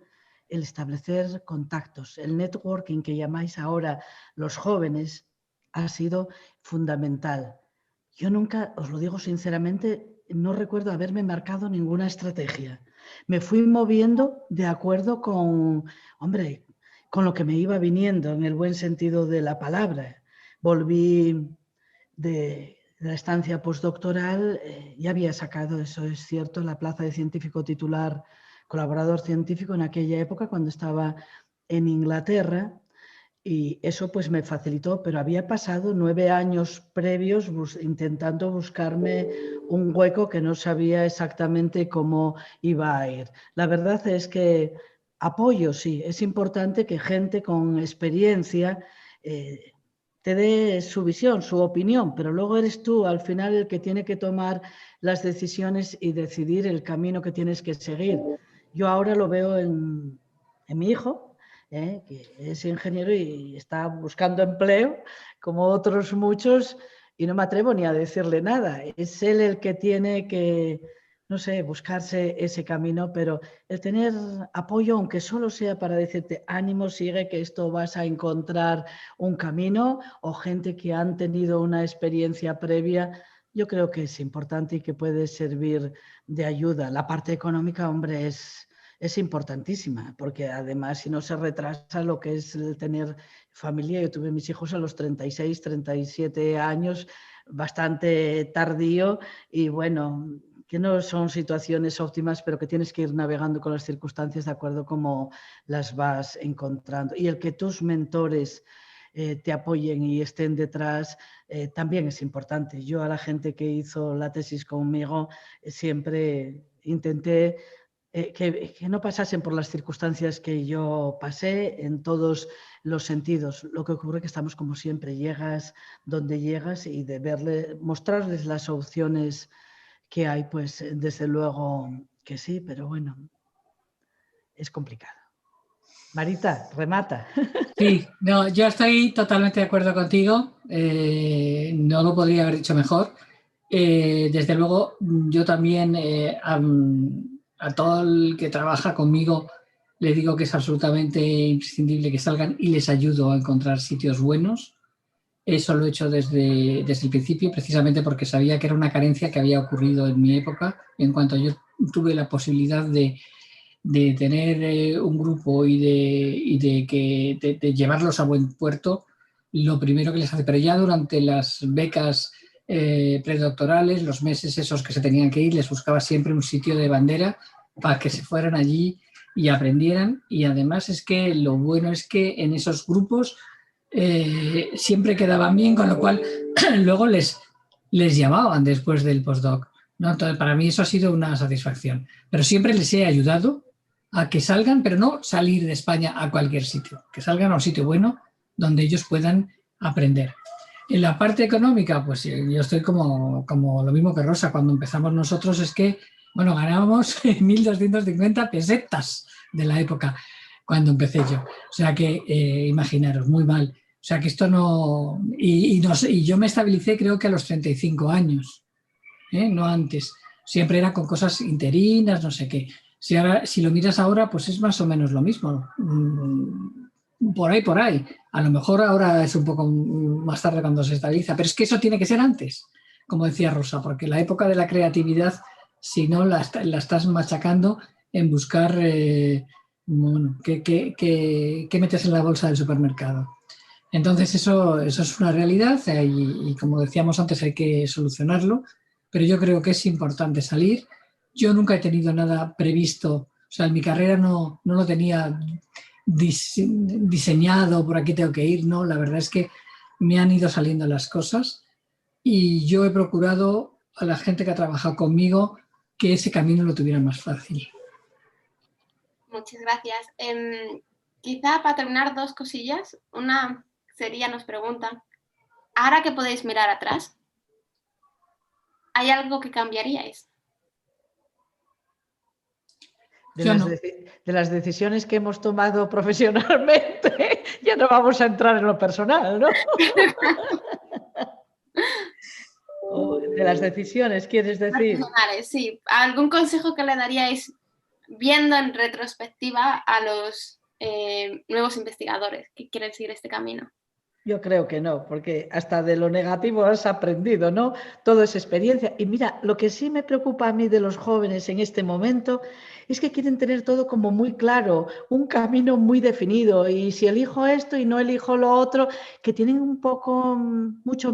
El establecer contactos, el networking que llamáis ahora los jóvenes, ha sido fundamental. Yo nunca, os lo digo sinceramente, no recuerdo haberme marcado ninguna estrategia. Me fui moviendo de acuerdo con, hombre, con lo que me iba viniendo, en el buen sentido de la palabra. Volví de la estancia postdoctoral, ya había sacado, eso es cierto, la plaza de científico titular, colaborador científico en aquella época cuando estaba en Inglaterra, y eso pues me facilitó, pero había pasado 9 años previos intentando buscarme un hueco que no sabía exactamente cómo iba a ir. La verdad es que apoyo, sí, es importante que gente con experiencia te dé su visión, su opinión, pero luego eres tú al final el que tiene que tomar las decisiones y decidir el camino que tienes que seguir. Yo ahora lo veo en mi hijo, que es ingeniero y está buscando empleo, como otros muchos, y no me atrevo ni a decirle nada. Es él el que tiene que, no sé, buscarse ese camino, pero el tener apoyo, aunque solo sea para decirte ánimo, sigue, que esto vas a encontrar un camino, o gente que han tenido una experiencia previa, yo creo que es importante y que puede servir de ayuda. La parte económica, hombre, es importantísima, porque además si no se retrasa lo que es el tener familia. Yo tuve mis hijos a los 36, 37 años, bastante tardío, y bueno, que no son situaciones óptimas, pero que tienes que ir navegando con las circunstancias de acuerdo como las vas encontrando. Y el que tus mentores te apoyen y estén detrás también es importante. Yo a la gente que hizo la tesis conmigo siempre intenté que no pasasen por las circunstancias que yo pasé en todos los sentidos. Lo que ocurre es que estamos como siempre, llegas donde llegas, y de mostrarles las opciones que hay, pues desde luego que sí, pero bueno, es complicado. Marita, remata. Sí, no, yo estoy totalmente de acuerdo contigo, no lo podría haber dicho mejor. Desde luego, yo también a todo el que trabaja conmigo le digo que es absolutamente imprescindible que salgan, y les ayudo a encontrar sitios buenos. Eso lo he hecho desde el principio, precisamente porque sabía que era una carencia que había ocurrido en mi época. En cuanto yo tuve la posibilidad de tener un grupo y de llevarlos a buen puerto, lo primero que les hace. Pero ya durante las becas predoctorales, los meses esos que se tenían que ir, les buscaba siempre un sitio de bandera para que se fueran allí y aprendieran. Y además es que lo bueno es que en esos grupos siempre quedaban bien, con lo cual luego les llamaban después del postdoc, ¿no? Entonces, para mí eso ha sido una satisfacción. Pero siempre les he ayudado a que salgan, pero no salir de España a cualquier sitio, que salgan a un sitio bueno donde ellos puedan aprender. En la parte económica, pues yo estoy como lo mismo que Rosa. Cuando empezamos nosotros es que, bueno, ganábamos 1.250 pesetas de la época cuando empecé yo. O sea que, imaginaros, muy mal. O sea que esto no... Y yo me estabilicé creo que a los 35 años, no antes. Siempre era con cosas interinas, no sé qué. Si lo miras ahora, pues es más o menos lo mismo. Por ahí. A lo mejor ahora es un poco más tarde cuando se estabiliza, pero es que eso tiene que ser antes, como decía Rosa, porque la época de la creatividad, si no la estás machacando en buscar bueno, qué metes en la bolsa del supermercado. Entonces eso es una realidad y como decíamos antes hay que solucionarlo, pero yo creo que es importante salir. Yo nunca he tenido nada previsto, o sea, en mi carrera no lo tenía diseñado, por aquí tengo que ir, no, la verdad es que me han ido saliendo las cosas y yo he procurado a la gente que ha trabajado conmigo que ese camino lo tuviera más fácil. Muchas gracias. Quizá para terminar, dos cosillas. Una sería, nos preguntan, ahora que podéis mirar atrás, ¿hay algo que cambiaríais? De las decisiones que hemos tomado profesionalmente, ya no vamos a entrar en lo personal, ¿no? De las decisiones, ¿quieres decir? Personales, sí. ¿Algún consejo que le daríais viendo en retrospectiva a los nuevos investigadores que quieren seguir este camino? Yo creo que no, porque hasta de lo negativo has aprendido, ¿no? Todo es experiencia. Y mira, lo que sí me preocupa a mí de los jóvenes en este momento es que quieren tener todo como muy claro, un camino muy definido. Y si elijo esto y no elijo lo otro, que tienen mucho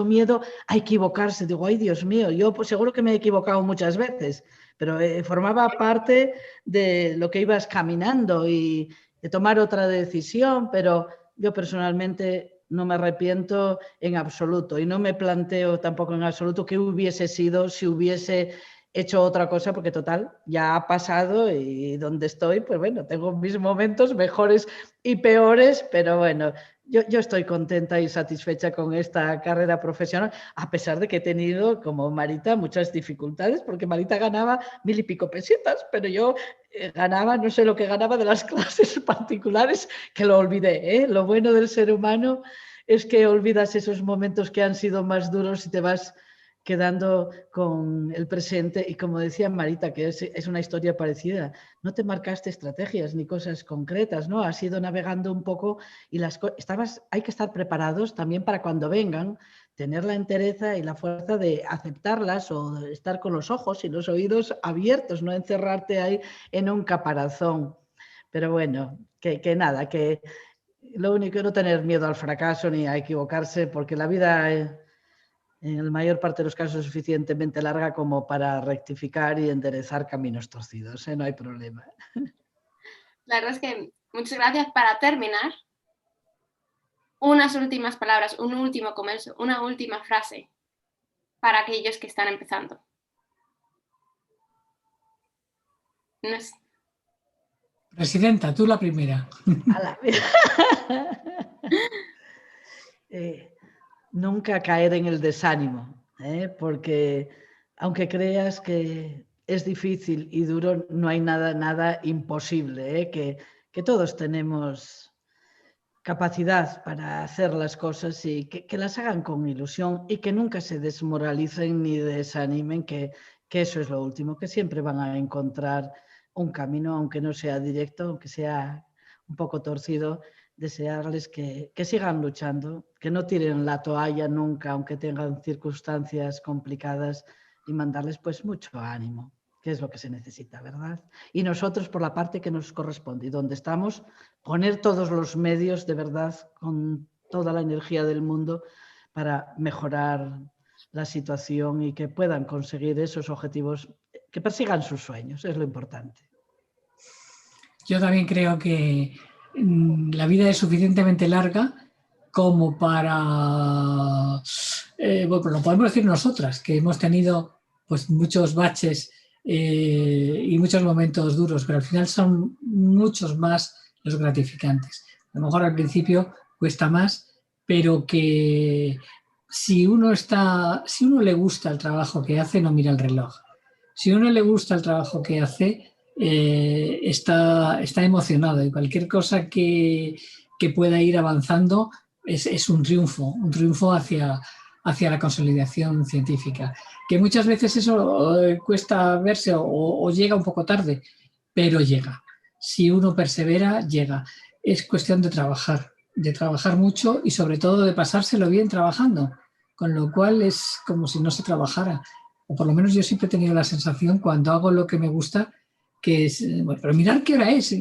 miedo a equivocarse. Digo, ay, Dios mío, yo pues seguro que me he equivocado muchas veces, pero formaba parte de lo que ibas caminando y de tomar otra decisión, pero... Yo personalmente no me arrepiento en absoluto y no me planteo tampoco en absoluto qué hubiese sido si hubiese hecho otra cosa, porque total, ya ha pasado y donde estoy, pues bueno, tengo mis momentos mejores y peores, pero bueno, yo estoy contenta y satisfecha con esta carrera profesional, a pesar de que he tenido, como Marita, muchas dificultades, porque Marita ganaba 1.000 y pico pesetas, pero yo ganaba, no sé lo que ganaba de las clases particulares, que lo olvidé, ¿eh? Lo bueno del ser humano es que olvidas esos momentos que han sido más duros y te vas quedando con el presente. Y como decía Marita, que es una historia parecida, no te marcaste estrategias ni cosas concretas, ¿no? Has ido navegando un poco y hay que estar preparados también para cuando vengan, tener la entereza y la fuerza de aceptarlas o de estar con los ojos y los oídos abiertos, no encerrarte ahí en un caparazón. Pero bueno, que nada, que lo único es no tener miedo al fracaso ni a equivocarse, porque la vida... en la mayor parte de los casos es suficientemente larga como para rectificar y enderezar caminos torcidos, ¿eh? No hay problema. La verdad es que muchas gracias. Para terminar, unas últimas palabras, un último comienzo, una última frase para aquellos que están empezando. No sé. Presidenta, tú la primera. Nunca caer en el desánimo, porque aunque creas que es difícil y duro, no hay nada imposible, que todos tenemos capacidad para hacer las cosas y que las hagan con ilusión y que nunca se desmoralicen ni desanimen, que eso es lo último, que siempre van a encontrar un camino, aunque no sea directo, aunque sea un poco torcido. Desearles que sigan luchando, que no tiren la toalla nunca, aunque tengan circunstancias complicadas, y mandarles pues mucho ánimo, que es lo que se necesita, ¿verdad? Y nosotros, por la parte que nos corresponde y donde estamos, poner todos los medios de verdad con toda la energía del mundo para mejorar la situación y que puedan conseguir esos objetivos, que persigan sus sueños, es lo importante. Yo también creo que la vida es suficientemente larga como para, bueno, lo podemos decir nosotras, que hemos tenido pues, muchos baches y muchos momentos duros, pero al final son muchos más los gratificantes. A lo mejor al principio cuesta más, pero que si uno le gusta el trabajo que hace, no mira el reloj. Si a uno le gusta el trabajo que hace, está emocionado, y cualquier cosa que pueda ir avanzando es un triunfo hacia la consolidación científica. Que muchas veces eso cuesta verse o llega un poco tarde, pero llega. Si uno persevera, llega. Es cuestión de trabajar mucho y sobre todo de pasárselo bien trabajando, con lo cual es como si no se trabajara. O por lo menos yo siempre he tenido la sensación cuando hago lo que me gusta, que es, bueno, pero mira qué hora es.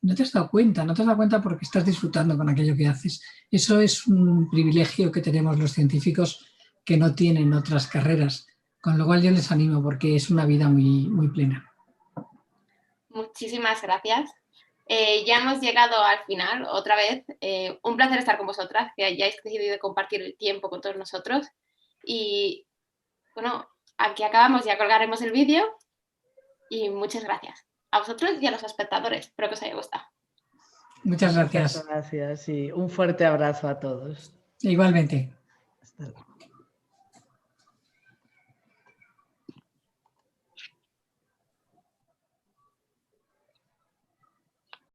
No te has dado cuenta porque estás disfrutando con aquello que haces. Eso es un privilegio que tenemos los científicos que no tienen otras carreras, con lo cual yo les animo porque es una vida muy, muy plena. Muchísimas gracias. Ya hemos llegado al final, otra vez. Un placer estar con vosotras, que hayáis decidido compartir el tiempo con todos nosotros. Y bueno, aquí acabamos, ya colgaremos el vídeo. Y muchas gracias a vosotros y a los espectadores. Espero que os haya gustado. Muchas gracias. Muchas gracias y un fuerte abrazo a todos. Igualmente. Hasta luego.